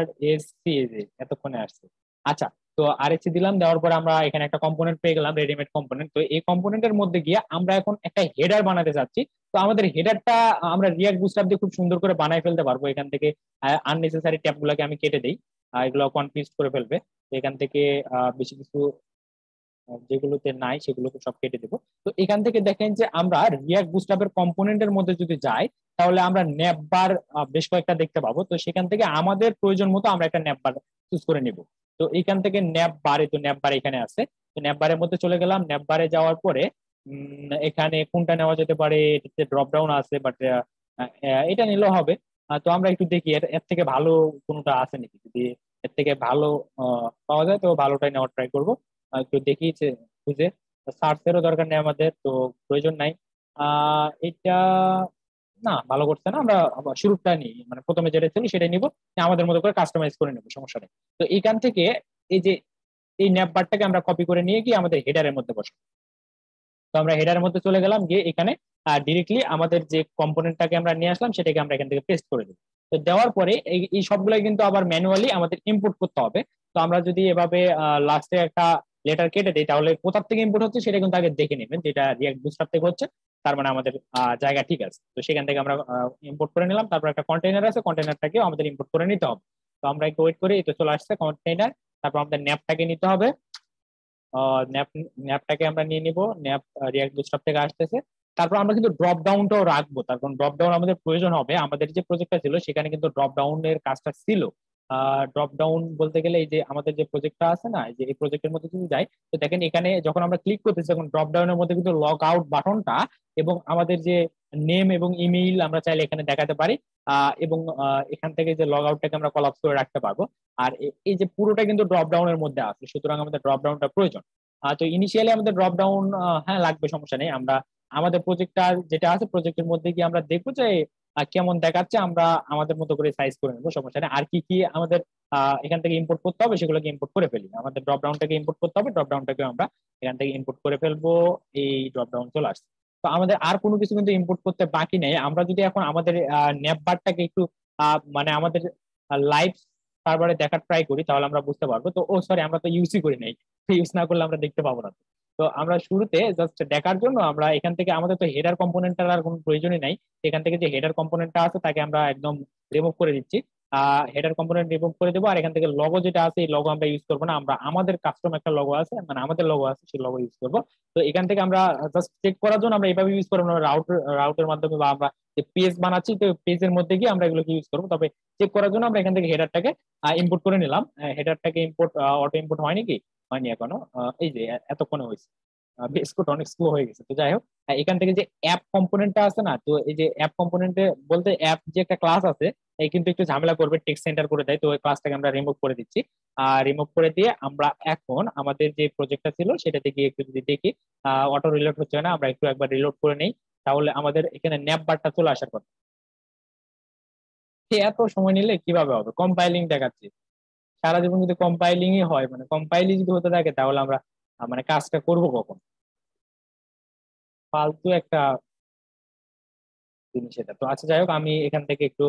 RSC এই যে এতক্ষণে আসছে। আচ্ছা, তো RSC দিলাম, দেওয়ার পর আমরা এখানে একটা কম্পোনেন্ট পেয়ে গেলাম, রেডিমেড কম্পোনেন্ট। তো এই কম্পোনেন্টের মধ্যে গিয়ে আমরা এখন একটা হেডার বানাতে চাচ্ছি। তো আমাদের হেডারটা আমরা রিয়াক্ট বুটস্ট্র্যাপ দিয়ে খুব সুন্দর করে বানাই ফেলতে পারবো। এখান থেকে আননেসেসারি ট্যাব গুলোকে আমি কেটে দিই, এগুলো কনফিউজ করে ফেলবে। তো এখান থেকে বেশি কিছু যেগুলোতে নাই সেগুলোকে সব কেটে দেবো। তো এখান থেকে দেখেন যে আমরা রিয়াক্ট বুটস্ট্র্যাপের কম্পোনেন্টের মধ্যে যদি যাই, তাহলে আমরা ন্যাপবার বেশ কয়েকটা দেখতে পাবো। তো সেখান থেকে আমাদের প্রয়োজন মতো আমরা একটা ন্যাপবার চুজ করে নিব। তো এখান থেকে ন্যাপবারে, তো ন্যাপবার এখানে আছে, তো ন্যাপবারের মধ্যে চলে গেলাম। ন্যাপবারে যাওয়ার পরে এখানে কোনটা নেওয়া যেতে পারে, এটাতে ড্রপ ডাউন আছে, বাট এটা নিলেও হবে। তো আমরা একটু দেখি এর এর থেকে ভালো কোনটা আছে নাকি। যদি এর থেকে ভালো পাওয়া যায় তো ভালোটাই নেওয়ার ট্রাই করবো। একটু দেখি যে বুঝে, সার্চেরও দরকার নেই আমাদের, তো প্রয়োজন নাই। এটা না, ভালো করছে না, আমরা আবার শুরুটা নিই, মানে প্রথমে যেটা ছিল সেটাই নিব, আমাদের মতো করে কাস্টমাইজ করে নেবো, সমস্যা নেই। তো এইখান থেকে এই যে এই ন্যাপ বারটাকে আমরা কপি করে নিয়ে গিয়ে আমাদের হেডারের মধ্যে বসাবো। তো আমরা হেডারের মধ্যে চলে গেলাম, গিয়ে এখানে ডিরেক্টলি আমাদের যে কম্পোনেন্টটাকে আমরা নিয়ে আসলাম সেটাকে আমরা এখান থেকে পেস্ট করে দেবো। তো দেওয়ার পরে এই সবগুলাই কিন্তু আবার ম্যানুয়ালি আমাদের ইম্পোর্ট করতে হবে। তো আমরা যদি এভাবে লাস্টে একটা লেটার কেটে দিই, তাহলে কোথা থেকে ইম্পোর্ট হচ্ছে সেটা কিন্তু আগে দেখে নেবেন, যেটা রিয়াক্ট বুটস্ট্র্যাপ থেকে হচ্ছে, তার মানে আমাদের জায়গা ঠিক আছে। তো সেখান থেকে আমরা ইম্পোর্ট করে নিলাম। তারপর একটা কন্টেইনার আছে, কন্টেইনারটাকেও আমাদের ইম্পোর্ট করে নিতে হবে। তো আমরা একটু ওয়েট করি, এটা চলে আসছে কন্টেইনার। তারপর আমাদের ন্যাপটাকে নিতে হবে। ন্যাপ ন্যাপটাকে আমরা নিয়ে নিব, ন্যাপ রিয়াক্ট বুটস্ট্র্যাপ থেকে আসতেছে। তারপর আমরা কিন্তু ড্রপ ডাউনটাও রাখবো, তার কারণ ড্রপ ডাউন আমাদের প্রয়োজন হবে। আমাদের যে প্রজেক্টটা ছিল সেখানে কিন্তু ড্রপ ডাউনের কাজটা ছিল। ড্রপ ডাউন বলতে গেলে এই যে আমাদের যে প্রজেক্টটা আছে না, এই যে এই প্রজেক্টের মধ্যে যদি যাই, তো দেখেন এখানে যখন আমরা ক্লিক করতেছি তখন ড্রপ ডাউনের মধ্যে কিন্তু লগ আউট বাটনটা এবং আমাদের যে নেম এবং ইমেইল আমরা চাইলে এখানে দেখাতে পারি। এবং এখান থেকে যে লগ আউটটাকে আমরা কলাপস করে রাখতে পারবো। আর এই যে পুরোটা কিন্তু ড্রপ ডাউনের মধ্যে আছে, সুতরাং আমাদের ড্রপ ডাউনটা প্রয়োজন। তো ইনিশিয়ালি আমাদের ড্রপ ডাউন হ্যাঁ লাগবে, সমস্যা নেই। আমরা আমাদের প্রজেক্টটা যেটা আছে প্রজেক্টের মধ্যে গিয়ে আমরা দেখবো যে কেমন দেখাচ্ছে, আমরা আমাদের মতো করে সাইজ করে নেবো, সমস্যা নেই। আর কি কি আমাদের এখান থেকে ইম্পোর্ট করতে হবে সেগুলোকে ইম্পোর্ট করে ফেলি। আমাদের ড্রপ ডাউনটাকে ইম্পোর্ট করতে হবে, ড্রপ ডাউনটাকে আমরা এখান থেকে ইম্পোর্ট করে ফেলবো। এই ড্রপ ডাউন চলে আসছে। তো আমাদের আর কোনো কিছু কিন্তু ইম্পোর্ট করতে বাকি নেই। আমরা যদি এখন আমাদের ন্যাপ বারটাকে একটু মানে আমাদের লাইভ সার্ভারে দেখার ট্রাই করি, তাহলে আমরা বুঝতে পারবো। তো ও সরি, আমরা তো ইউজই করি নাই, ইউজ না করলে আমরা দেখতে পাবো না। তো আমরা শুরুতে জাস্ট দেখার জন্য আমরা এখান থেকে, আমাদের তো হেডার কম্পোনেন্টটার আর কোনো প্রয়োজনই নাই, এখান থেকে যে হেডার কম্পোনেন্টটা আছে তাকে আমরা একদম রিমুভ করে দিচ্ছি। হেডার কম্পোনেন্ট রিমুভ করে দেবো। আর এখান থেকে লগো যেটা আছে এই লগো আমরা ইউজ করবো না, আমরা আমাদের কাস্টম একটা লগো আছে, মানে আমাদের লগো আছে, সেই লগো ইউজ করবো। তো এখান থেকে আমরা জাস্ট চেক করার জন্য আমরা এইভাবে ইউজ করবো না, রাউটের মাধ্যমে, বা আমরা যে পেজ বানাচ্ছি তো পেজের মধ্যে গিয়ে আমরা এগুলোকে ইউজ করবো। তবে চেক করার জন্য আমরা এখান থেকে হেডারটাকে ইম্পোর্ট করে নিলাম। হেডারটাকে ইম্পোর্ট অটো ইম্পোর্ট হয়নি কি, হয়নি এখনো। এই যে এতক্ষণে হয়েছে, বেস কোড অনেক স্লো হয়ে গেছে। তো যাই হোক, এখান থেকে যে অ্যাপ কম্পোনেন্টটা আছে না, তো এই যে অ্যাপ কম্পোনেন্টে বলতে অ্যাপ যে একটা ক্লাস আছে, এই কিন্তু একটু ঝামেলা করবে, টেক্সট সেন্টার করে দেয়। তো ওই ক্লাসটাকে আমরা রিমুভ করে দিচ্ছি। আর রিমুভ করে দিয়ে আমরা এখন আমাদের যে প্রজেক্টটা ছিল সেটাতে গিয়ে একটু যদি দেখি, অটো রিলোড হচ্ছে না, আমরা একটু একবার রিলোড করে নেই, তাহলে আমাদের এখানে ন্যাপ বারটা চলে আসার কথা। এত সময় নিলে কিভাবে হবে, কম্পাইলিং দেখাচ্ছে। সারা জীবন যদি কম্পাইলিংই হয়, মানে কম্পাইলিং যদি হতে থাকে, তাহলে আমরা মানে কাজটা করবো কখন? ফালতু একটা জিনিস এটা। তো আচ্ছা, যাই হোক, আমি এখান থেকে একটু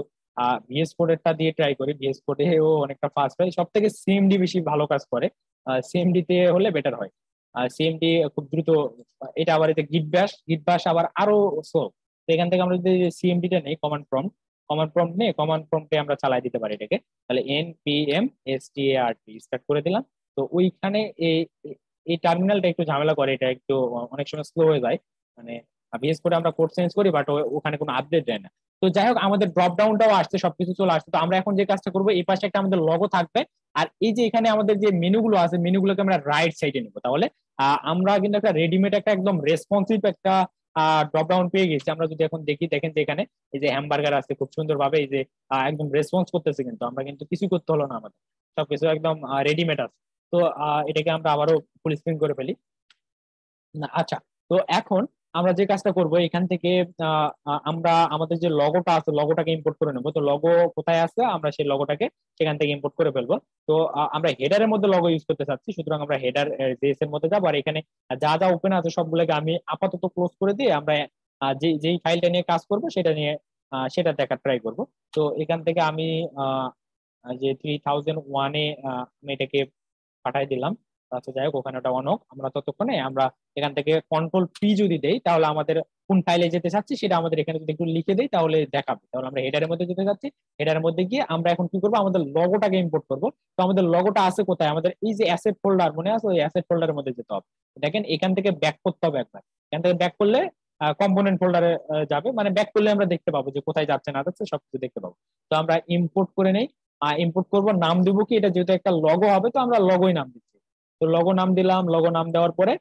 ভিএস কোডেরটা দিয়ে ট্রাই করি। ভিএস কোডে ও অনেকটা ফাস্ট হয়, সব থেকে সিএমডি বেশি ভালো কাজ করে। সিএমডি তে হলে বেটার হয়। সিএমডি খুব দ্রুত। এটা আবার এতে গিট ব্যাশ আবার আরো স্লো। তো এখান থেকে আমরা যদি সিএমডি টা নেই, কমান্ড প্রম্পট নিয়ে কমান্ড প্রম্পটে আমরা চালাই দিতে পারি এটাকে। তাহলে npm start স্টার্ট করে দিলাম। তো ওইখানে এই এই টার্মিনালটা একটু ঝামেলা করে, এটা একটু অনেক সময় স্লো হয়ে যায়। মানে ভিএস কোডে আমরা কোড চেঞ্জ করি, বাট ওখানে কোনো আপডেট দেয় না। তো যাই হোক, আমাদের ড্রপ ডাউনটাও আসছে, সবকিছু চলে আসছে। তো আমরা এখন যে কাজটা করবো, এই পাশে একটা আমাদের লগো থাকবে। আর এই যে এখানে আমাদের যে মেনুগুলো আছে, মেনুগুলোকে আমরা রাইট সাইডে নেবো। তাহলে আমরা কিন্তু একটা রেডিমেড একটা একদম রেসপন্সিভ একটা ড্রপ ডাউন পেয়ে গেছি। আমরা যদি এখন দেখি, দেখেন যে এখানে এই যে হ্যামবার্গার আছে, খুব সুন্দর ভাবে এই যে একদম রেসপন্স করতেছে, কিন্তু আমরা কিন্তু কিছু করতে হলো না, আমাদের সবকিছু একদম রেডিমেড আছে। তো এটাকে আমরা আবারও ফুল স্ক্রিন করে ফেলি না। আচ্ছা, তো এখন আমরা যে কাজটা করব এখান থেকে আমরা আমাদের যে লগোটা আছে লগোটাকে ইম্পোর্ট করে নেবো। তো লগো কোথায় আছে আমরা সেই লগোটাকে সেখান থেকে ইম্পোর্ট করে ফেলবো। তো আমরা হেডারের মধ্যে লগো ইউজ করতে চাচ্ছি, সুতরাং আমরা হেডার জেএস এর মধ্যে যাবো। আর এখানে যা যা ওপেন আছে সবগুলোকে আমি আপাতত ক্লোজ করে দিয়ে আমরা যেই ফাইলটা নিয়ে কাজ করব সেটা নিয়ে সেটা দেখার ট্রাই করব। তো এখান থেকে আমি আহ, যে 3001-এ আমি এটাকে পাঠাই দিলাম। আচ্ছা যাই হোক, ওখানে ওটা অন হোক। আমরা ততক্ষণে আমরা এখান থেকে কন্ট্রোল পি যদি দেই তাহলে আমাদের কোন ফাইলে যেতে চাচ্ছি সেটা আমাদের এখানে যদি একটু লিখে দেই তাহলে দেখাবে। তাহলে আমরা হেডারের মধ্যে যেতে চাচ্ছি, হেডারের মধ্যে গিয়ে আমরা এখন কি করবো, আমাদের লগোটাকে ইম্পোর্ট করবো। তো আমাদের লগোটা আছে কোথায়, আমাদের এই যে অ্যাসেট ফোল্ডার মনে আছে, ওই অ্যাসেট ফোল্ডারের মধ্যে যেতে হবে। দেখেন এখান থেকে ব্যাক করতে হবে একবার। এখান থেকে ব্যাক করলে কম্পোনেন্ট ফোল্ডারে যাবে, মানে ব্যাক করলে আমরা দেখতে পাবো যে কোথায় যাচ্ছে না যাচ্ছে সবকিছু দেখতে পাবো। তো আমরা ইম্পোর্ট করে নেই, ইম্পোর্ট করব। নাম দিব কি, এটা যেহেতু একটা লগো হবে তো আমরা লগোই নাম দিচ্ছি। তো লগো নাম দিলাম। লগো নাম দেওয়ার পরে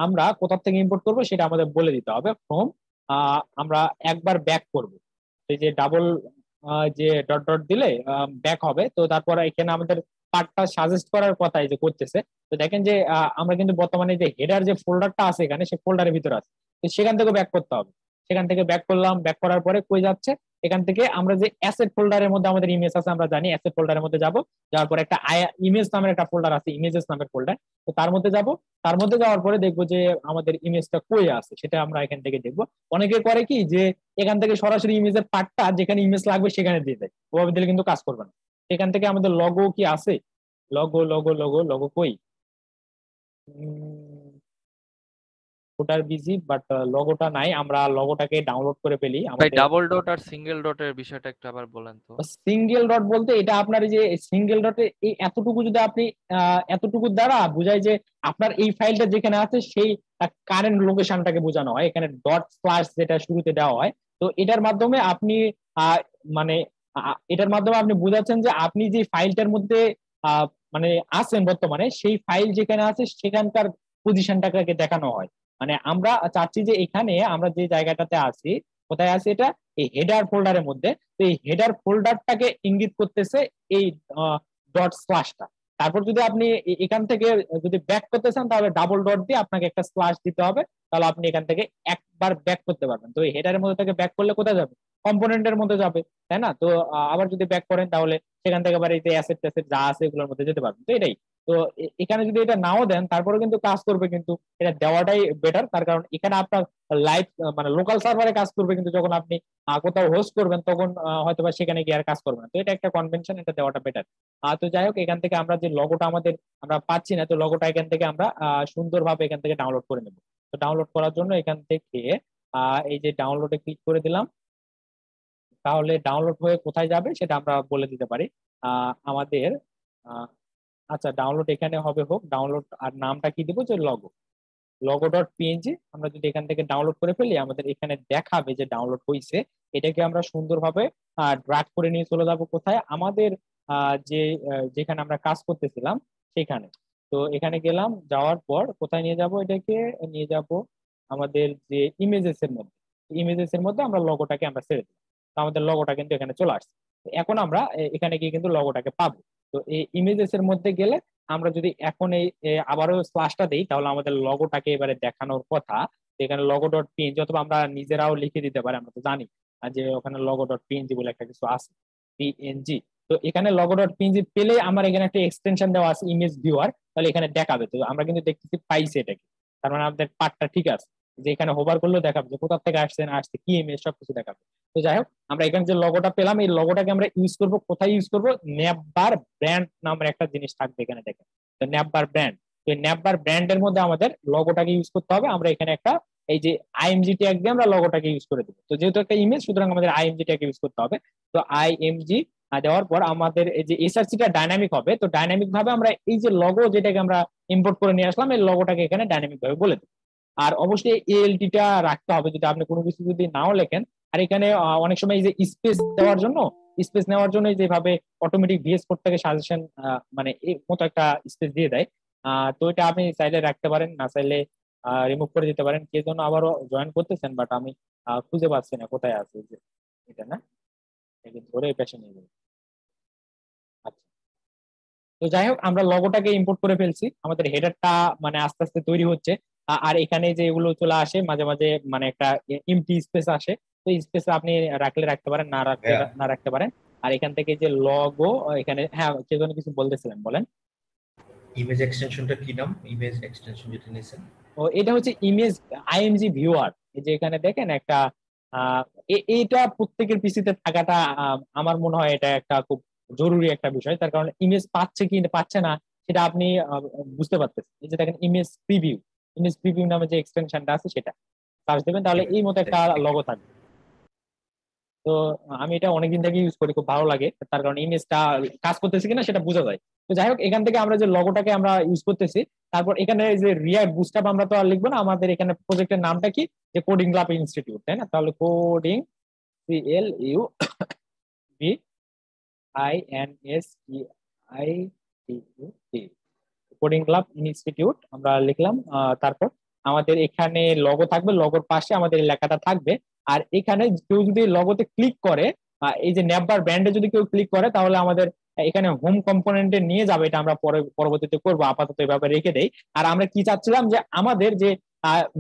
আমরা কোথা থেকে ইম্পোর্ট করব সেটা আমাদের বলে দিতে হবে। ফ্রম আমরা একবার ব্যাক করব, এই যে ডাবল যে ডট ডট দিলে ব্যাক হবে। তো তারপরে এখানে আমাদের পার্টটা সাজেস্ট করার কথা এই যে করতেছে। তো দেখেন যে আমরা কিন্তু বর্তমানে যে হেডার যে ফোল্ডারটা আছে এখানে সে ফোল্ডারের ভিতরে আছে, তো সেখান থেকে ব্যাক করতে হবে। সেখান থেকে ব্যাক করলাম, ব্যাক করার পরে কই যাচ্ছে, এখান থেকে আমরা যে অ্যাসেট ফোল্ডারের মধ্যে আমাদের ইমেজ আছে আমরা জানি, অ্যাসেট ফোল্ডারের মধ্যে যাব। যাওয়ার পরে একটা ইমেজ নামের একটা ফোল্ডার আছে, ইমেজেস নামের ফোল্ডার। তো তার মধ্যে যাব। তার মধ্যে যাওয়ার পরে দেখবো যে আমাদের ইমেজটা কই আছে সেটা আমরা এখান থেকে দেখবো। অনেকে করে কি যে এখান থেকে সরাসরি ইমেজের পার্টটা যেখানে ইমেজ লাগবে সেখানে দিয়ে দেয়, ওভাবে দিলে কিন্তু কাজ করবে না। এখান থেকে আমাদের লগো কি আছে, লগো লগো লগো লগো কই, ওটার বিজি বাট লগোটা নাই। আমরা লগোটাকে ডাউনলোড করে ফেলি ভাই আমাদের। ডাবল ডট আর সিঙ্গেল ডটের বিষয়টা একটু আবার বলেন তো। সিঙ্গেল ডট বলতে এটা আপনার এই যে সিঙ্গেল ডটে এই এতটুকু যদি আপনি এতটুকু দ্বারা বোঝায় যে আপনার এই ফাইলটা যেখানে আছে সেই কারেন্ট লোকেশনটাকে বোঝানো হয়। এখানে ডট স্ল্যাশ যেটা শুরুতে দেওয়া হয়, তো এটার মাধ্যমে আপনি আহ, মানে এটার মাধ্যমে আপনি বোঝাচ্ছেন যে আপনি যে ফাইলটার মধ্যে আহ, মানে আছেন বর্তমানে, সেই ফাইল যেখানে আছে সেখানকার পজিশনটাকে দেখানো হয়। মানে আমরা চাচ্ছি যে এখানে আমরা যে জায়গাটাতে আছি, কোথায় আছে এটা, এই হেডার ফোল্ডারের মধ্যে। তো এই হেডার ফোল্ডারটাকে ইঙ্গিত করতেছে এই ডট স্ল্যাশটা। তারপর যদি আপনি এখান থেকে যদি ব্যাক করতে চান তাহলে ডাবল ডট দিয়ে আপনাকে একটা স্ল্যাশ দিতে হবে, তাহলে আপনি এখান থেকে একবার ব্যাক করতে পারবেন। তো এই হেডারের মধ্যে থেকে ব্যাক করলে কোথায় যাবে, কম্পোনেন্টের মধ্যে যাবে, তাই না? তো আবার যদি ব্যাক করেন তাহলে সেখান থেকে আবার এই যে অ্যাসেট ট্যাসেট যা আছে এগুলোর মধ্যে যেতে পারবেন। তো এটাই। তো এখানে যদি এটা নাও দেন তারপরে কিন্তু কাজ করবে, কিন্তু এটা দেওয়াটাই বেটার। তার কারণ এখানে আপনার লাইভ মানে লোকাল সার্ভারে কাজ করবে, কিন্তু যখন আপনি কোথাও হোস্ট করবেন তখন হয়তো বা সেখানে গিয়ে আর কাজ করবে না। তো এটা একটা কনভেনশন, এটা দেওয়াটা বেটার। তো যাই হোক, এখান থেকে আমরা যে লগোটা আমাদের আমরা পাচ্ছি না, তো লগোটা এখান থেকে আমরা সুন্দরভাবে এখান থেকে ডাউনলোড করে নেব। তো ডাউনলোড করার জন্য এখান থেকে এই যে ডাউনলোডে ক্লিক করে দিলাম। তাহলে ডাউনলোড হয়ে কোথায় যাবে সেটা আমরা বলে দিতে পারি। আমাদের আহ, আচ্ছা ডাউনলোড এখানে হবে হোক, ডাউনলোড আর নামটা কি দিব, যে লগো, লগো ডট পিএনজি। আমরা যদি এখান থেকে ডাউনলোড করে ফেলি আমাদের এখানে দেখাবে যে ডাউনলোড হয়েছে। এটাকে আমরা সুন্দরভাবে ড্রাগ করে নিয়ে চলে যাব কোথায়, আমাদের যে যেখানে আমরা কাজ করতেছিলাম সেখানে। তো এখানে গেলাম, যাওয়ার পর কোথায় নিয়ে যাব, এটাকে নিয়ে যাব আমাদের যে ইমেজেস এর মধ্যে। ইমেজেস এর মধ্যে আমরা লগোটাকে আমরা ছেড়ে দিলাম। তো আমাদের লগোটা কিন্তু এখানে চলে আসছে। তো এখন আমরা এখানে গিয়ে কিন্তু লগোটাকে পাবো। তো এই ইমেজেস এর মধ্যে গেলে আমরা যদি এখন এই আবারও স্ল্যাশটা দিই তাহলে আমাদের লগোটাকে এবারে দেখানোর কথা। এখানে লগো ডট পিএনজি, অথবা আমরা নিজেরাও লিখে দিতে পারি, আমরা তো জানি যে ওখানে লগো ডট পিএনজি বলে একটা কিছু আছে, পিএনজি। তো এখানে লগো ডট পিএনজি পেলে আমার এখানে একটা এক্সটেনশন দেওয়া আছে ইমেজ ভিউয়ার, তাহলে এখানে দেখাবে। তো আমরা কিন্তু দেখতেছি পাইছি এটাকে, তার মানে আমাদের পার্টটা ঠিক আছে। যে এখানে হোভার করলেও দেখাবে যে কোথা থেকে আসছে না আসছে, কি ইমেজ, সবকিছু দেখাবে। তো যাই হোক, আমরা এখানে যে লগোটা পেলাম এই লগোটাকে আমরা ইউজ করব কোথায়, ইউজ করব ন্যাপবার ব্র্যান্ড নামের একটা জিনিস থাকবে এখানে, দেখেন। তো ন্যাপবার ব্র্যান্ড, তো ন্যাপবার ব্র্যান্ডের মধ্যে আমাদের লগোটাকে ইউজ করতে হবে। আমরা এখানে একটা এই যে আইএমজি ট্যাগ দিয়ে আমরা লগোটাকে ইউজ করে দেবো। তো যেহেতু একটা ইমেজ সুতরাং আমাদের আইএমজি ট্যাগ ইউজ করতে হবে। তো আইএমজি দেওয়ার পর আমাদের এই যে এসআরসিটা ডাইনামিক হবে। তো ডাইনামিক ভাবে আমরা এই যে লগো যেটাকে আমরা ইম্পোর্ট করে নিয়ে আসলাম এই লগোটাকে এখানে ডাইনামিক ভাবে বলে দেবো। আর অবশ্যই এএলটিটা রাখতে হবে যদি আপনি কোনো কিছু যদি নাও লেখেন। আর এখানে অনেক সময় এই যে স্পেস দেওয়ার জন্য, স্পেস নেওয়ার জন্য যেভাবে অটোমেটিক ভিএস কোড থেকে সাজেশন মানে এই মতো একটা স্পেস দিয়ে দেয়। তো এটা আপনি চাইলে রাখতে পারেন, না চাইলে রিমুভ করে দিতে পারেন। কে জন্য আবারও জয়েন করতেছেন বাট আমি খুঁজে পাচ্ছি না কোথায় আছে যে এটা, না এই যে ধরে এই পেছনে নিয়ে যাবো। আচ্ছা, তো যাই হোক আমরা লগোটাকে ইম্পোর্ট করে ফেলছি, আমাদের হেডারটা মানে আস্তে আস্তে তৈরি হচ্ছে। আর এখানে যে এগুলো চলে আসে মাঝে মাঝে, মানে একটা এমটি স্পেস আসে, তো স্পেস আপনি রাখলে রাখতে পারেন, না রাখলে ভাইয়া না রাখতে পারেন। আর এখান থেকে যে লগো, এখানে হ্যাঁ সে জন্য কিছু বলতেছিলেন, বলেন। ইমেজ এক্সটেনশনটা কি নাম, ইমেজ এক্সটেনশন যেটা নিয়েছেন? ও এটা হচ্ছে ইমেজ আইএমজি ভিউয়ার। এই যে এখানে দেখেন একটা আহ এইটা প্রত্যেকের পিসিতে থাকাটা আমার মনে হয় এটা একটা খুব জরুরি একটা বিষয়। তার কারণ ইমেজ পাচ্ছে কি পাচ্ছে না সেটা আপনি বুঝতে পারতেছেন। এই যে দেখেন ইমেজ প্রিভিউ নামে যে এক্সটেনশনটা আছে সেটা সার্চ দেবেন, তাহলে ঠিক এই মতো একটা আছে। লগো থাকবে। তো আমি এটা অনেকদিন থেকে ইউজ করি, খুব ভালো লাগে, তার কারণ ইমেজটা কাজ করতেছে কিনা সেটা বোঝা যায়। তো যাই হোক, এখান থেকে আমরা যে লগোটাকে আমরা ইউজ করতেছি, তারপর এখানে যে রিয়াক্ট বুটস্ট্র্যাপ আমরা তো আর লিখবো না, আমাদের এখানে প্রজেক্টের নামটা কি, যে কোডিং ল্যাব ইনস্টিটিউট, তাই না? তাহলে coding, CLUBINSTITUT, coding club institute আমরা লিখলাম। তারপর আমাদের এখানে লগো থাকবে, লগোর পাশে আমাদের এই লেখাটা থাকবে। আর এখানে কেউ যদি লগোতে ক্লিক করে, এই যে ন্যাপবার ব্র্যান্ডে যদি কেউ ক্লিক করে, তাহলে আমাদের এখানে হোম কম্পোনেন্টে নিয়ে যাবে। এটা আমরা পরে পরবর্তীতে করবো, আপাতত এভাবে রেখে দেই। আর আমরা কি চাচ্ছিলাম, যে আমাদের যে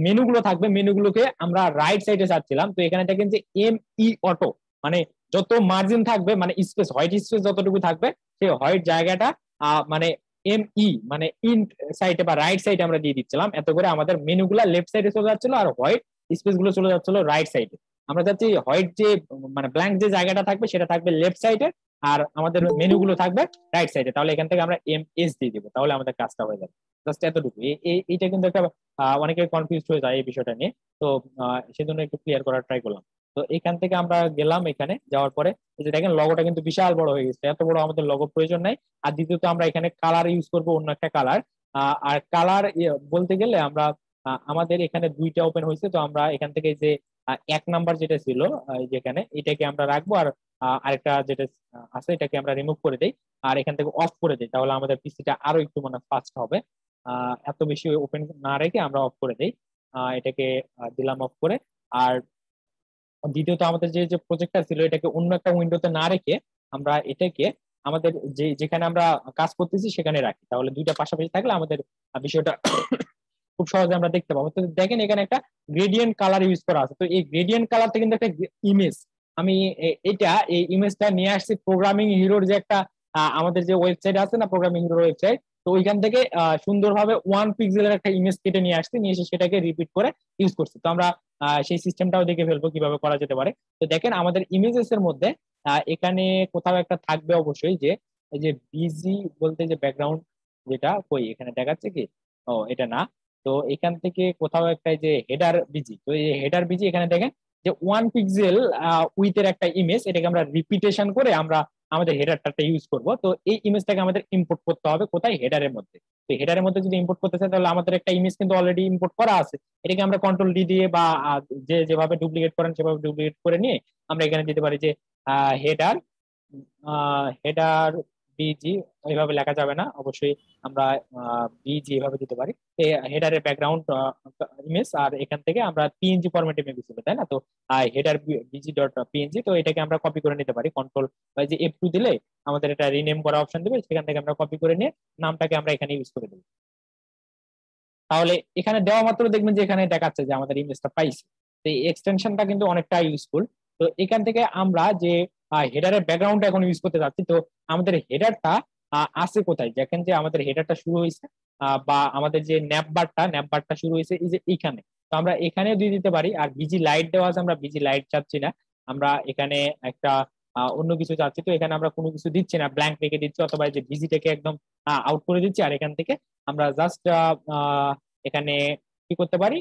মেনুগুলো থাকবে, মেনুগুলোকে আমরা রাইট সাইডে চাচ্ছিলাম। তো এখানে দেখেন যে ME অটো, মানে যত মার্জিন থাকবে, মানে স্পেস, হোয়াইট স্পেস যতটুকু থাকবে, সেই হোয়াইট জায়গাটা মানে ME, মানে ইন সাইডে বা রাইট সাইডে আমরা দিয়ে দিচ্ছিলাম। এত করে আমাদের মেনুগুলা লেফট সাইডে চলে যাচ্ছিল, আর হোয়াইট স্পেস গুলো চলে যাচ্ছিল রাইট সাইডে। আমরা যাচ্ছি হোয়াইট যে মানে ব্ল্যাঙ্ক যে জায়গাটা থাকবে সেটা থাকবে লেফট সাইডে, আর আমাদের মেনুগুলো থাকবে রাইট সাইডে। তাহলে এখান থেকে আমরা MS দিয়ে দিব, তাহলে আমাদের কাজটা হয়ে যাবে। জাস্ট এতটুকু। এইটা কিন্তু একটা অনেকে কনফিউজ হয়ে যায় এই বিষয়টা নিয়ে। তো সেজন্য একটু ক্লিয়ার করার ট্রাই করলাম। তো এখান থেকে আমরা গেলাম, এখানে যাওয়ার পরে এই যে দেখেন লগোটা কিন্তু বিশাল বড় হয়ে গেছে, এত বড় আমাদের লগো প্রয়োজন নাই। আর দ্বিতীয়ত আমরা এখানে কালার ইউজ করব, অন্য একটা কালার। আর কালার বলতে গেলে আমরা আমাদের এখানে দুইটা ওপেন হয়েছে, তো আমরা এখান থেকে যে 1 নাম্বার যেটা ছিল, যেখানে এটাকে আমরা রাখবো। আর আরেকটা যেটা আছে এটাকে আমরা রিমুভ করে দেই, আর এখান থেকে অফ করে দিই, তাহলে আমাদের পিসিটা আরো একটু মানে ফাস্ট হবে। এত বেশি ওপেন না রেখে আমরা অফ করে দেই। এটাকে দিলাম অফ করে। আর দ্বিতীয়ত আমাদের যে যে প্রজেক্টটা ছিল এটাকে অন্য একটা উইন্ডোতে না রেখে আমরা এটাকে আমাদের যে যেখানে আমরা কাজ করতেছি সেখানে রাখি, তাহলে দুইটা পাশাপাশি থাকলে আমাদের বিষয়টা খুব সহজে আমরা দেখতে পাবো। তো দেখেন এখানে একটা গ্রেডিয়েন্ট কালার ইউজ করা আছে। তো এই গ্রেডিয়েন্ট কালারটা কিন্তু একটা ইমেজ। আমি এই ইমেজটা নিয়ে আসছি প্রোগ্রামিং হিরোর যে একটা আমাদের যে ওয়েবসাইট আছে না, প্রোগ্রামিং হিরোর ওয়েবসাইট। তো ওইখান থেকে সুন্দরভাবে 1 পিক্সেলের একটা ইমেজ কেটে নিয়ে আসছি, নিয়ে এসে সেটাকে রিপিট করে ইউজ করছি। তো আমরা সেই সিস্টেমটাও দেখে ফেলবো কিভাবে করা যেতে পারে। তো দেখেন আমাদের ইমেজেস এর মধ্যে এখানে কোথাও একটা থাকবে অবশ্যই, যে এই যে বিজি বলতে যে ব্যাকগ্রাউন্ড, যেটা কই এখানে দেখাচ্ছে কি, ও এটা না। তো এখান থেকে কোথাও একটা এই যে হেডার বিজি, তো এই হেডার বিজি এখানে দেখেন যে 1 পিক্সেল উইথের একটা ইমেজ, এটাকে আমরা রিপিটেশন করে আমরা আমাদের হেডারটা ইউজ করব। তো এই ইমেজটাকে আমাদের ইম্পোর্ট করতে হবে কোথায়, হেডারের মধ্যে। তো হেডারের মধ্যে যদি ইম্পোর্ট করতে চাই, তাহলে আমাদের একটা ইমেজ কিন্তু অলরেডি ইম্পোর্ট করা আছে, এটাকে আমরা কন্ট্রোল D দিয়ে বা যে যেভাবে ডুপ্লিকেট করেন সেভাবে ডুপ্লিকেট করে নিয়ে আমরা এখানে দিতে পারি যে হেডার হেডার বিজি। এইভাবে লেখা যাবে না অবশ্যই, আমরা বিজি এভাবে দিতে পারি। হেডারের ব্যাকগ্রাউন্ড ইমেজ, আর এখান থেকে আমরা PNG ফরম্যাটে ইমেজ দিতে, তাই না? তো হেডার BG.PNG, তো এটাকে আমরা কপি করে নিতে পারি কন্ট্রোল যে F2 দিলে আমাদের এটা রিনেম করা অপশন দিবে, সেখান থেকে আমরা কপি করে নিয়ে নামটাকে আমরা এখানে ইউজ করে দেবো। তাহলে এখানে দেওয়া মাত্র দেখবেন যে এখানে দেখাচ্ছে যে আমাদের ইমেজটা পাইছি। তো এই এক্সটেনশনটা কিন্তু অনেকটা ইউজফুল। তো এখান থেকে আমরা যে হেডারের ব্যাকগ্রাউন্ডটা এখন ইউজ করতে যাচ্ছি, তো আমাদের হেডারটা আছে কোথায়, দেখেন যে আমাদের হেডারটা শুরু হয়েছে বা আমাদের যে ন্যাপবারটা শুরু হয়েছে এই যে এইখানে। তো আমরা এখানেও দিয়ে দিতে পারি। আর বিজি লাইট দেওয়া আছে, আমরা বিজি লাইট চাচ্ছি না, আমরা এখানে একটা অন্য কিছু চাচ্ছি। তো এখানে আমরা কোনো কিছু দিচ্ছি না, ব্ল্যাঙ্ক রেখে দিচ্ছি, অথবা যে বিজিটাকে একদম আউট করে দিচ্ছি। আর এখান থেকে আমরা জাস্ট এখানে কি করতে পারি,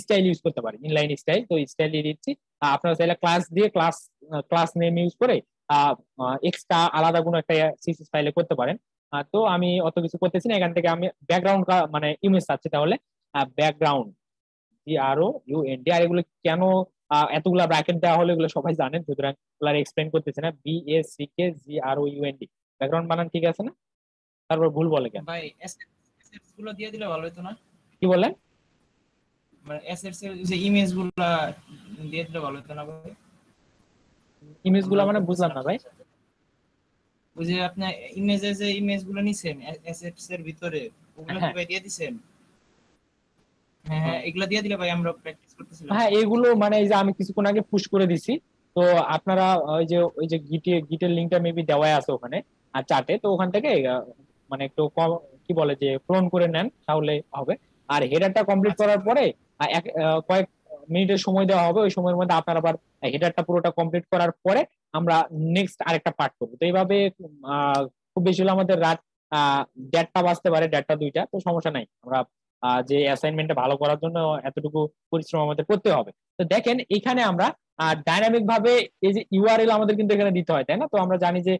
স্টাইল ইউজ করতে পারি, ইনলাইন স্টাইল। তো স্টাইল দিয়ে দিচ্ছি। আপনারা চাইলে ক্লাস দিয়ে ক্লাস নেম ইউজ করে এক্সট্রা আলাদা কোনো একটা CSS ফাইলে করতে পারেন। তো আমি অত কিছু করতেছি না, এখান থেকে আমি ব্যাকগ্রাউন্ড মানে ইমেজ চাচ্ছি। তাহলে ব্যাকগ্রাউন্ড GROUND। আর এগুলো কেন এতগুলা ব্র্যাকেট দেওয়া হলো এগুলো সবাই জানেন, সুতরাং এগুলো এক্সপ্লেন করতেছে না। BACKGROUND, ব্যাকগ্রাউন্ড বানান ঠিক আছে না? তারপর ভুল বলে কেন? ভাই এসেটস গুলো দিয়ে দিলে ভালো হতো না? কি বলেন? মানে এসেটস এর যে ইমেজ গুলো দিয়ে দিলে ভালো হতো না ভাই? ইমেজ গুলা আমরা মানে বুঝলাম করতেছিলাম না ভাই। ওই যে আপনি ইমেজে যে ইমেজ গুলো নিছেন এসেটস এর ভিতরে, ওগুলো কি হ্যাঁ ভাই দিয়ে দিছেন? হ্যাঁ হ্যাঁ, এগুলা দিয়ে দিলে ভাই আমরা প্র্যাকটিস করতেছিলাম। হ্যাঁ, এগুলো মানে এই যে আমি কিছুক্ষণ আগে পুশ করে দিছি। তো আপনারা ওই যে গিটের লিঙ্কটা মেবি দেওয়াই আছে ওখানে আর চার্টে, তো ওখান থেকে মানে একটু কি বলে যে ক্লোন করে নেন তাহলে হবে। আর হেডারটা কমপ্লিট আচ্ছা করার পরে কয়েক মিনিটের সময় দেওয়া হবে, ওই সময়ের মধ্যে আপনারা আবার হেডারটা পুরোটা কমপ্লিট করার পরে আমরা নেক্সট আরেকটা পার্ট করবো। তো এইভাবে খুব বেশি হলে আমাদের রাত 1:30 বাজতে পারে, 1:30 2টা, তো সমস্যা নাই। আমরা যে অ্যাসাইনমেন্টটা ভালো করার জন্য এতটুকু পরিশ্রম আমাদের করতে হবে। তো দেখেন এখানে আমরা ডাইনামিক ভাবে এই যে ইউআরএল আমাদের কিন্তু এখানে দিতে হয়, তাই না? তো আমরা জানি যে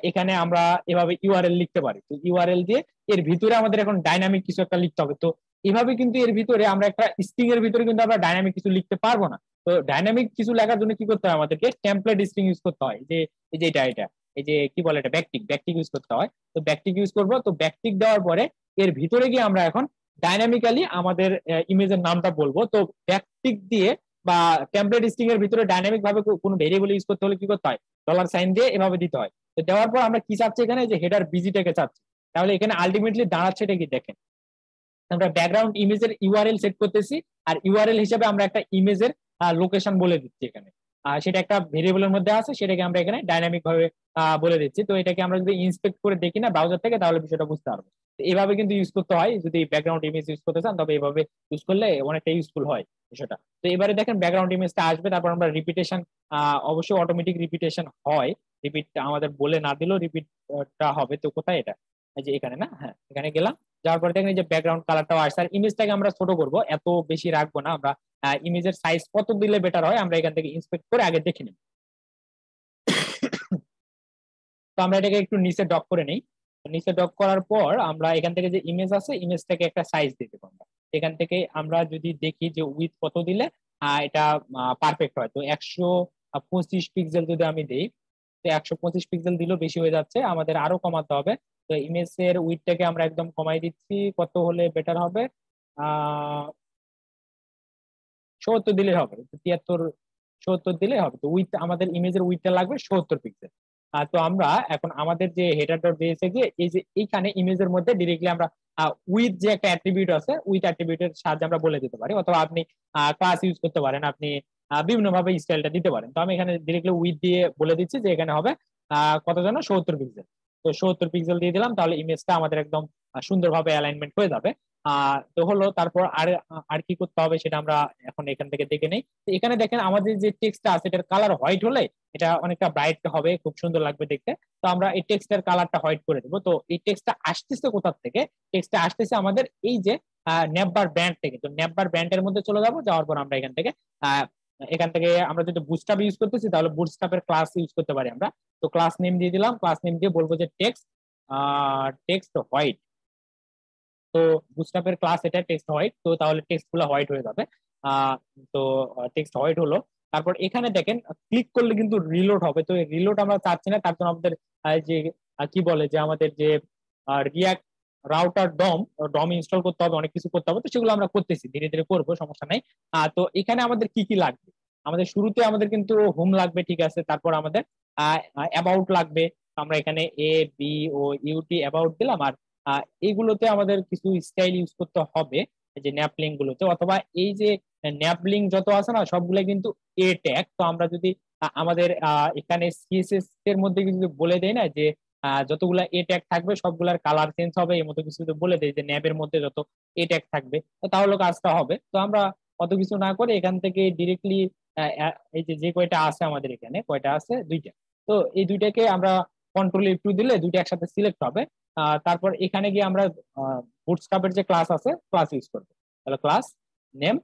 এখানে আমরা এভাবে ইউআরএল লিখতে পারি। তো ইউআরএল দিয়ে এর ভিতরে আমাদের এখন ডাইনামিক কিছু একটা লিখতে হবে। তো এভাবে কিন্তু এর ভিতরে আমরা একটা স্ট্রিং এর ভিতরে কিন্তু আমরা ডাইনামিক কিছু লিখতে পারবো না। তো ডাইনামিক কিছু লেখার জন্য কি করতে হয় আমাদেরকে? টেমপ্লেট স্ট্রিং ইউজ করতে হয়। এই যে এটা এই যে কি বলে এটা, ব্যাকটিক ইউজ করতে হয়। তো ব্যাকটিক ইউজ করবো। তো ব্যাকটিক দেওয়ার পরে এর ভিতরে গিয়ে আমরা এখন ডাইনামিক্যালি আমাদের ইমেজের নামটা বলবো। তো ব্যাকটিক দিয়ে বা টেমপ্লেট স্ট্রিং এর ভিতরে ডাইনামিক ভাবে কোনো ভেরিয়েবল ইউজ করতে হলে কি করতে হয়? $সাইন দিয়ে এভাবে দিতে হয়। তো দেওয়ার পর আমরা কি চাচ্ছি এখানে? যে হেডার বিজিটাকে চাচ্ছি। তাহলে এখানে আলটিমেটলি দাঁড়াচ্ছে এটা কি দেখেন, আমরা ব্যাকগ্রাউন্ড ইমেজের ইউআরএল সেট করতেছি, আর ইউআরএল হিসেবে আমরা একটা ইমেজের লোকেশন বলে দিচ্ছি এখানে। সেটা একটা ভেরিয়েবলের মধ্যে আছে, সেটাকে আমরা এখানে ডাইনামিক ভাবে বলে দিচ্ছি। তো এটাকে আমরা যদি ইন্সপেক্ট করে দেখি না ব্রাউজার থেকে, তাহলে বিষয়টা বুঝতে পারবো। এইভাবে কিন্তু ইউজ করতে হয় যদি ব্যাকগ্রাউন্ড ইমেজ ইউজ করতে চান, তবে এইভাবে ইউজ করলে অনেকটা ইউজফুল হয় বিষয়টা। তো এবারে দেখেন ব্যাকগ্রাউন্ড ইমেজটা আসবে, তারপর আমরা রিপিটেশন, অবশ্যই অটোমেটিক রিপিটেশন হয়, রিপিট আমাদের বলে না দিলেও রিপিটটা হবে। তো কোথায় এটা? এই যে এখানে না, হ্যাঁ এখানে গেলাম। যাওয়ার পরে দেখেন যে ব্যাকগ্রাউন্ড কালারটাও আসছে। আর ইমেজটাকে আমরা ছোট করবো, এত বেশি রাখবো না আমরা। ইমেজের সাইজ কত দিলে বেটার হয় আমরা এখান থেকে ইন্সপেক্ট করে আগে দেখে নিই। তো আমরা এটাকে একটু নিচে ডক করে নেই। নিচে ডক করার পর আমরা এখান থেকে যে ইমেজ আছে, ইমেজটাকে একটা সাইজ দিয়ে দেবো আমরা। এখান থেকে আমরা যদি দেখি যে উইথ কত দিলে এটা পারফেক্ট হয়। তো 125 পিক্সেল যদি আমি দিই, তো 125 পিক্সেল দিলেও বেশি হয়ে যাচ্ছে, আমাদের আরো কমাতে হবে। তো ইমেজের উইথটাকে আমরা একদম কমাই দিচ্ছি। কত হলে বেটার হবে? 70 দিলে হবে, 73 70 দিলে হবে। তো উইথ আমাদের ইমেজের উইথটা লাগবে 70 পিক্সেল। তো আমরা এখন আমাদের যে হেডার ডট জেএসএ গিয়ে এই যে এইখানে ইমেজের মধ্যে ডিরেক্টলি আমরা উইথ যে একটা অ্যাট্রিবিউট আছে, উইথ অ্যাট্রিবিউটের সাহায্যে আমরা বলে দিতে পারি, অথবা আপনি ক্লাস ইউজ করতে পারেন, আপনি বিভিন্ন ভাবে স্টাইলটা দিতে পারেন। তো আমি এখানে ডিরেক্টলি উইথ দিয়ে বলে দিচ্ছি যে এখানে হবে কত যেন 70 পিক্সেল। তো 70 পিক্সেল দিয়ে দিলাম, তাহলে ইমেজটা আমাদের একদম সুন্দরভাবে অ্যালাইনমেন্ট হয়ে যাবে। তো হলো, তারপর আর আর কি করতে হবে সেটা আমরা এখন এখান থেকে দেখে নেই। তো এখানে দেখেন আমাদের যে টেক্সটটা আছে এটার কালার হোয়াইট হলে এটা অনেকটা ব্রাইট হবে, খুব সুন্দর লাগবে দেখতে। তো আমরা এই টেক্সটের কালারটা হোয়াইট করে দেবো। তো এই টেক্সটটা আসতেছে কোথা থেকে? টেক্সটটা আসতেছে আমাদের এই যে নেপবার ব্যান্ড থেকে। তো নেপবার ব্যান্ডের মধ্যে চলে যাবো, যাওয়ার পর আমরা এখান থেকে আমরা যদি বুটস্ট্র্যাপ ইউজ করতেছি তাহলে বুটস্ট্র্যাপের ক্লাস ইউজ করতে পারি আমরা। তো ক্লাস নেম দিয়ে দিলাম, ক্লাস নেম দিয়ে বলবো যে টেক্সট হোয়াইট। তো বুটস্ট্র্যাপের ক্লাস এটা টেক্সট হোয়াইট, তো তাহলে টেক্সট গুলো হোয়াইট হয়ে যাবে। আহ তো টেক্সট হোয়াইট হলো। তারপর এখানে দেখেন ক্লিক করলে কিন্তু রিলোড হবে। তো রিলোড আমরা চাচ্ছি না, তার জন্য আমাদের যে কি বলে যে আমাদের যে রিয়াক্ট রাউটার ডম ইনস্টল করতে হবে, অনেক কিছু করতে হবে। তো সেগুলো আমরা করতেছি, ধীরে ধীরে করবো, সমস্যা নাই। তো এখানে আমাদের কি কি লাগবে? আমাদের শুরুতে আমাদের কিন্তু হোম লাগবে, ঠিক আছে। তারপর আমাদের অ্যাবাউট লাগবে। আমরা এখানে A B O U T about দিলাম। আর এইগুলোতে আমাদের কিছু স্টাইল ইউজ করতে হবে, এই যে ন্যাপলিং গুলোতে, অথবা এই যে ন্যাপলিং যত আছে না সবগুলো কিন্তু এ ট্যাগ। তো আমরা যদি আমাদের এখানে সিএসএস এর মধ্যে কিছু বলে দেয় না যে যতগুলা এ ট্যাগ থাকবে সবগুলার কালার চেঞ্জ হবে, এই মতো কিছু যদি বলে দেয় যে ন্যাবের মধ্যে যত এ ট্যাগ থাকবে, তো তাহলে কাজটা হবে। তো আমরা অত কিছু না করে এখান থেকে ডিরেক্টলি এই যে কয়টা আছে আমাদের এখানে, কয়টা আছে? 2টা। তো এই 2টাকে আমরা কন্ট্রোল F2 দিলে 2টা একসাথে সিলেক্ট হবে। তারপর এখানে গিয়ে আমরা বুটস্ট্র্যাপের যে ক্লাস আছে ক্লাস ইউজ করবো। তাহলে ক্লাস নেম,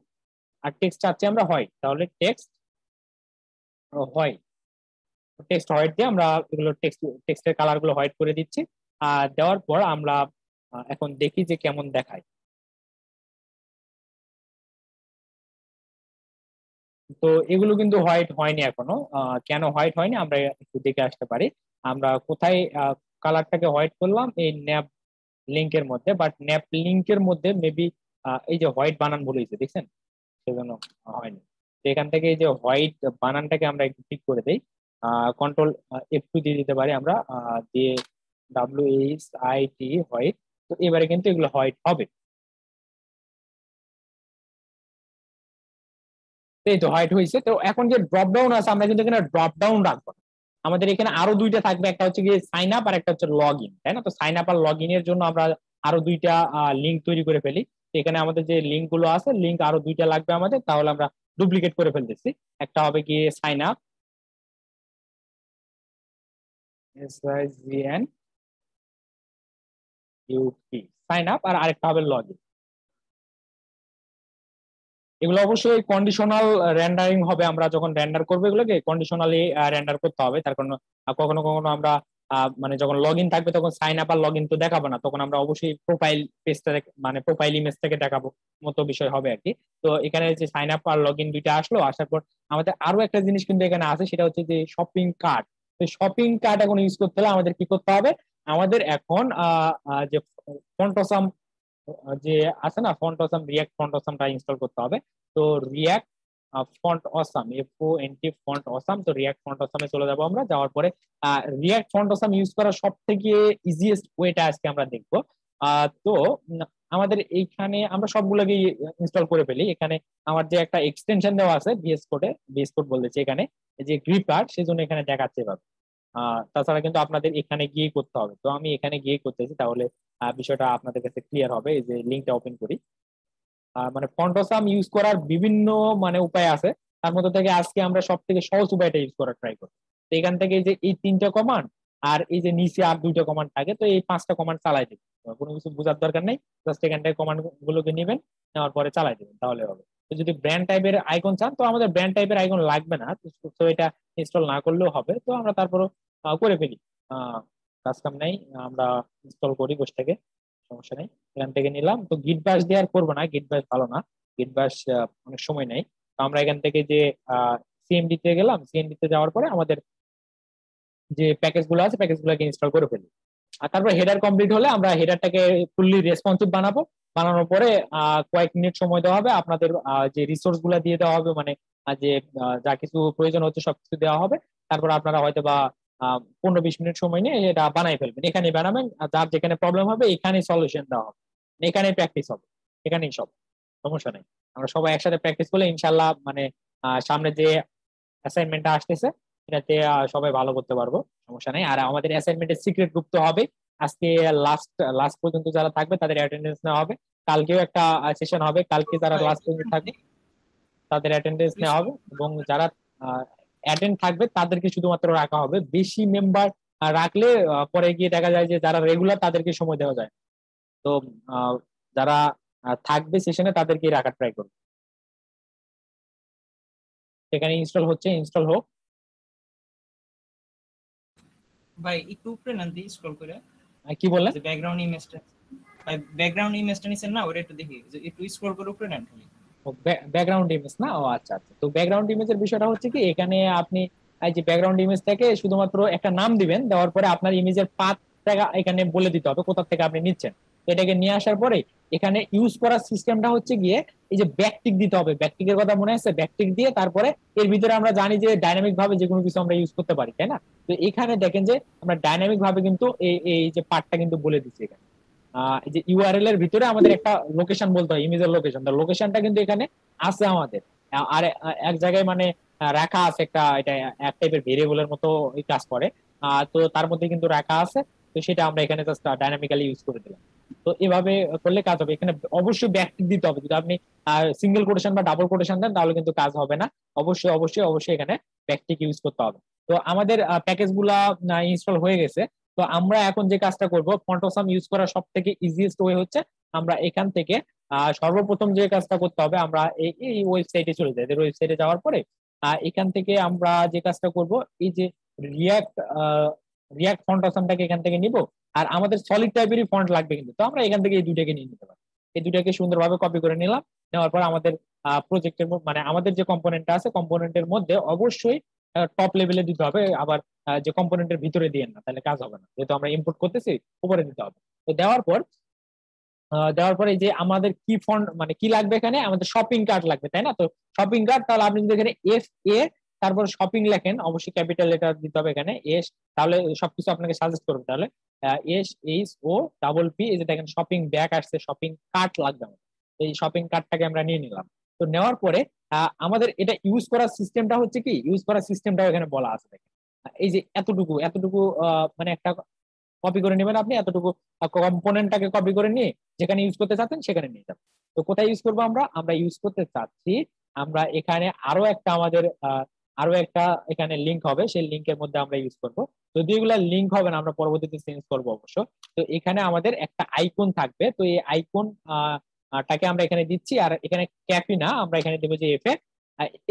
আর টেক্সট চাচ্ছি আমরা হোয়াইট, তাহলে টেক্সট হোয়াইট। টেক্সট হোয়াইট দিয়ে আমরা এগুলো টেক্সটের কালার গুলো হোয়াইট করে দিচ্ছি। দেওয়ার পর আমরা এখন দেখি যে কেমন দেখায়। তো এগুলো কিন্তু হোয়াইট হয়নি এখনো। কেন হোয়াইট হয়নি আমরা একটু দেখে আসতে পারি। আমরা কোথায় কালারটাকে হোয়াইট করলাম? এই ন্যাপ লিঙ্কের মধ্যে, বাট ন্যাপ লিঙ্কের মধ্যে মেবি এই যে হোয়াইট বানান ভুল হয়েছে, দেখছেন? সেজন্য হয়নি। তো এখান থেকে এই যে হোয়াইট বানানটাকে আমরা একটু ঠিক করে দেই, কন্ট্রোল F2 দিয়ে দিতে পারি আমরা, দিয়ে WHIT হোয়াইট। তো এবারে কিন্তু এগুলো হোয়াইট হবে। এই তো হোয়াইট হয়েছে। তো এখন যে ড্রপ ডাউন আছে আমরা কিন্তু এখানে ড্রপ ডাউন রাখবো না। আমাদের এখানে আরো দুইটা থাকবে, একটা হচ্ছে গিয়ে সাইন আপ আর একটা হচ্ছে লগ ইন, তাই না? তো সাইন আপ আর লগ ইন এর জন্য আমরা আরো দুইটা লিঙ্ক তৈরি করে ফেলি। তো এখানে আমাদের যে লিঙ্ক গুলো আছে, লিঙ্ক আরো দুইটা লাগবে আমাদের, তাহলে আমরা ডুপ্লিকেট করে ফেলতেছি। একটা হবে কি sign up, SIGN UP, sign up, আর আরেকটা হবে লগ ইন। এগুলো অবশ্যই কন্ডিশনাল রেন্ডারিং হবে, আমরা যখন রেন্ডার করবো এগুলোকে কন্ডিশনালি রেন্ডার করতে হবে। তার কারণ কখনো কখনো আমরা মানে যখন লগ ইন থাকবে তখন সাইন আপ আর লগ ইন তো দেখাবো না, তখন আমরা অবশ্যই প্রোফাইল পেজটা মানে প্রোফাইল ইমেজ থেকে দেখাবো মতো বিষয় হবে আর কি। তো এখানে যে সাইন আপ আর লগ ইন দুইটা আসলো, আসার পর আমাদের আরো একটা জিনিস কিন্তু এখানে আছে, সেটা হচ্ছে যে শপিং কার্ট। তো শপিং কার্ট এখন ইউজ করতে হলে আমাদের কি করতে হবে, আমাদের এখন যে ফন্ট যে আছে না ফন্ট অসাম, রিয়াক্ট ফন্ট অসামটা ইনস্টল করতে হবে। তো react font awesome, FONT font awesome, তো রিয়াক্ট ফন্ট অসামে চলে যাবো আমরা। যাওয়ার পরে রিয়াক্ট ফন্ট অসাম ইউজ করার সব থেকে ইজিয়েস্ট ওয়েটা আজকে আমরা দেখবো। তো আমাদের এইখানে আমরা সবগুলোকে ইনস্টল করে ফেলি। এখানে আমার যে একটা এক্সটেনশন দেওয়া আছে বিএস কোড বলতেছে এখানে, যে গ্রিপ কার্ড, সেজন্য এখানে দেখাচ্ছে এভাবে। তাছাড়া কিন্তু আপনাদের এখানে গিয়ে করতে হবে। তো আমি এখানে গিয়ে করতেছি, তাহলে বিষয়টা আপনাদের কাছে ক্লিয়ার হবে। এই যে লিঙ্কটা ওপেন করি, মানে ফন্টসাম ইউজ করার বিভিন্ন মানে উপায় আছে, তার মধ্যে থেকে আজকে আমরা সব থেকে সহজ উপায়টা ইউজ করার ট্রাই করব। তো এখান থেকে যে এই 3টা কমান্ড আর এই যে নিচে আর 2টা কমান্ড থাকে, তো এই 5টা কমান্ড চালাই দেবেন, কোনো কিছু বোঝার দরকার নেই, জাস্ট এখান থেকে কমান্ড গুলোকে নেবেন, নেওয়ার পরে চালাই দেবেন, তাহলে হবে। তো যদি ব্র্যান্ড টাইপের আইকন চান, তো আমাদের ব্র্যান্ড টাইপের আইকন লাগবে না, তো এটা ইনস্টল না করলেও হবে। তো আমরা তারপরও করে ফেলি, কাজ কাম নাই, আমরা ইনস্টল করি বসে থেকে, সমস্যা নেই। এখান থেকে নিলাম, তো গিট বাশ দিয়ে আর করবো না, গিট বাশ ভালো না, গিট বাশ অনেক সময় নেই। তো আমরা এখান থেকে যে সিএমডি তে গেলাম, সিএমডি তে যাওয়ার পরে আমাদের যে প্যাকেজ গুলো আছে প্যাকেজ গুলোকে ইনস্টল করে ফেলি। আর তারপর হেডার কমপ্লিট হলে আমরা হেডারটাকে ফুললি রেসপন্সিভ বানাবো। বানানোর পরে কয়েক মিনিট সময় দেওয়া হবে, আপনাদের যে রিসোর্স গুলা দিয়ে দেওয়া হবে, মানে যে যা কিছু প্রয়োজন হচ্ছে সবকিছু দেওয়া হবে। তারপর আপনারা হয়তো বা 15-20 মিনিট সময় নিয়ে এটা বানাই ফেলবেন, এখানে বানাবেন। আর যার যেখানে প্রবলেম হবে এখানেই সলিউশন দেওয়া হবে, এখানেই প্র্যাকটিস হবে, এখানেই সব, সমস্যা নেই। আমরা সবাই একসাথে প্র্যাকটিস করলে ইনশাল্লাহ মানে সামনে যে অ্যাসাইনমেন্টটা আসতেছে এটাতে সবাই ভালো করতে পারবো, সমস্যা নেই। আর আমাদের অ্যাসাইনমেন্টের সিক্রেট গ্রুপ তো হবে, আজকে লাস্ট লাস্ট পর্যন্ত যারা থাকবে তাদের অ্যাটেন্ডেন্স নেওয়া হবে। কালকেও একটা সেশন হবে, কালকে যারা লাস্ট পর্যন্ত থাকবে তাদের অ্যাটেন্ডেন্স নেওয়া হবে, এবং যারা অ্যাটেন্ড থাকবে তাদেরকে শুধুমাত্র রাখা হবে। বেশি মেম্বার রাখলে পরে গিয়ে দেখা যায় যে যারা রেগুলার তাদেরকে সময় দেওয়া যায়। তো যারা থাকবে সেশনে তাদেরকে রাখার ট্রাই করবে। সেখানে ইনস্টল হচ্ছে, ইনস্টল হোক। ভাই একটু উপরে নান দিয়ে স্ক্রল করে কি বললেন? যে ব্যাকগ্রাউন্ড ইমেজটা, ভাই ব্যাকগ্রাউন্ড ইমেজটা নিছেন না, ওটা একটু দেখি, যে একটু স্ক্রল করে উপরে নেন খালি। ব্যাকগ্রাউন্ড ইমেজ না, ও আচ্ছা আচ্ছা। তো ব্যাকগ্রাউন্ড ইমেজের বিষয়টা হচ্ছে কি, এখানে আপনি এই যে ব্যাকগ্রাউন্ড ইমেজ থেকে শুধুমাত্র একটা নাম দিবেন, দেওয়ার পরে আপনার ইমেজের পাথটা এখানে বলে দিতে হবে কোথা থেকে আপনি নিচ্ছেন। এটাকে নিয়ে আসার পরে এখানে ইউজ করার সিস্টেমটা হচ্ছে গিয়ে এই যে ব্যাকটিক দিতে হবে, ব্যাকটিকের কথা মনে আছে? ব্যাকটিক দিয়ে তারপরে এর ভিতরে আমরা জানি যে ডাইনামিক ভাবে যে কোনো কিছু আমরা ইউজ করতে পারি, তাই না? তো এখানে দেখেন যে আমরা ডাইনামিক ভাবে কিন্তু এই যে পার্টটা কিন্তু বলে দিচ্ছি এখানে। এই যে ইউআরএল এর ভিতরে আমাদের একটা লোকেশন বলতে হয়, ইমেজের লোকেশন, তো লোকেশনটা কিন্তু এখানে আছে আমাদের। আর এক জায়গায় মানে রাখা আছে একটা, এটা এক টাইপের ভেরিয়েবলের মতো কাজ করে। তো তার মধ্যে কিন্তু রাখা আছে, তো সেটা আমরা এখানে জাস্ট ডাইনামিক্যালি ইউজ করে দিলাম। তো এভাবে করলে কাজ হবে। এখানে অবশ্যই ব্যাকটিক দিতে হবে, যদি আপনি সিঙ্গেল কোটেশন বা ডাবল কোটেশন দেন তাহলে কিন্তু কাজ হবে না। অবশ্যই অবশ্যই অবশ্যই এখানে ব্যাকটিক ইউজ করতে হবে। তো আমাদের প্যাকেজ গুলা ইনস্টল হয়ে গেছে। তো আমরা এখন যে কাজটা করব, ফন্টসাম ইউজ করার সব থেকে ইজিয়েস্ট ওয়ে হচ্ছে আমরা এখান থেকে সর্বপ্রথম যে কাজটা করতে হবে, আমরা এই ওয়েবসাইটে চলে যাই। ওয়েবসাইটে যাওয়ার পরে এখান থেকে আমরা যে কাজটা করব, এই যে রিয়াক্ট রিয়াক্ট ফন্টসামটাকে এখান থেকে নিব। আর আমাদের সলিড টাইপেরই ফন্ট লাগবে কিন্তু, তো আমরা এখান থেকে এই দুইটাকে নিয়ে নিতে পারি। এই দুইটাকে সুন্দরভাবে কপি করে নিলাম, নেওয়ার পর আমাদের প্রজেক্টের মানে আমাদের যে কম্পোনেন্টটা আছে কম্পোনেন্টের মধ্যে অবশ্যই টপ লেভেলে দিতে হবে। আবার যে কম্পোনেন্টের ভিতরে দিয়ে না, তাহলে কাজ হবে না, যেহেতু আমরা ইম্পোর্ট করতেছি উপরে দিতে হবে। তো দেওয়ার পরে যে আমাদের কি ফন্ট মানে কি লাগবে, এখানে আমাদের শপিং কার্ট লাগবে, তাই না? তো শপিং কার্ট, তাহলে আপনি যদি এখানে FA তারপর শপিং লেখেন, অবশ্যই ক্যাপিটাল লেটার দিতে হবে এখানে এস, তাহলে সবকিছু আপনাকে সাজেস্ট করবে। তাহলে SHOPP, এই যে দেখেন শপিং ব্যাগ আসছে, শপিং কার্ট লাগবে আমাদের। এই শপিং কার্টটাকে আমরা নিয়ে নিলাম। তো নেওয়ার পরে আমাদের এটা ইউজ করার সিস্টেমটা হচ্ছে কি, ইউজ করার সিস্টেমটাও এখানে বলা আছে দেখেন। এই যে এতটুকু এতটুকু মানে একটা কপি করে নেবেন আপনি, এতটুকু কম্পোনেন্টটাকে কপি করে নিয়ে যেখানে ইউজ করতে চাচ্ছেন সেখানে নিয়ে যাবেন। তো কোথায় ইউজ করবো আমরা, আমরা ইউজ করতে চাচ্ছি আমরা এখানে আরো একটা আমাদের আরো একটা এখানে লিঙ্ক হবে, সেই লিঙ্কের মধ্যে আমরা ইউজ করব। যদি এগুলা লিঙ্ক হবে না, আমরা পরবর্তীতে চেঞ্জ করবো অবশ্য। তো এখানে আমাদের একটা আইকন থাকবে, তো এই আইকন টাকে আমরা এখানে দিচ্ছি, আর এখানে ক্যাপি না, আমরা এখানে দেবো যে এফ এ।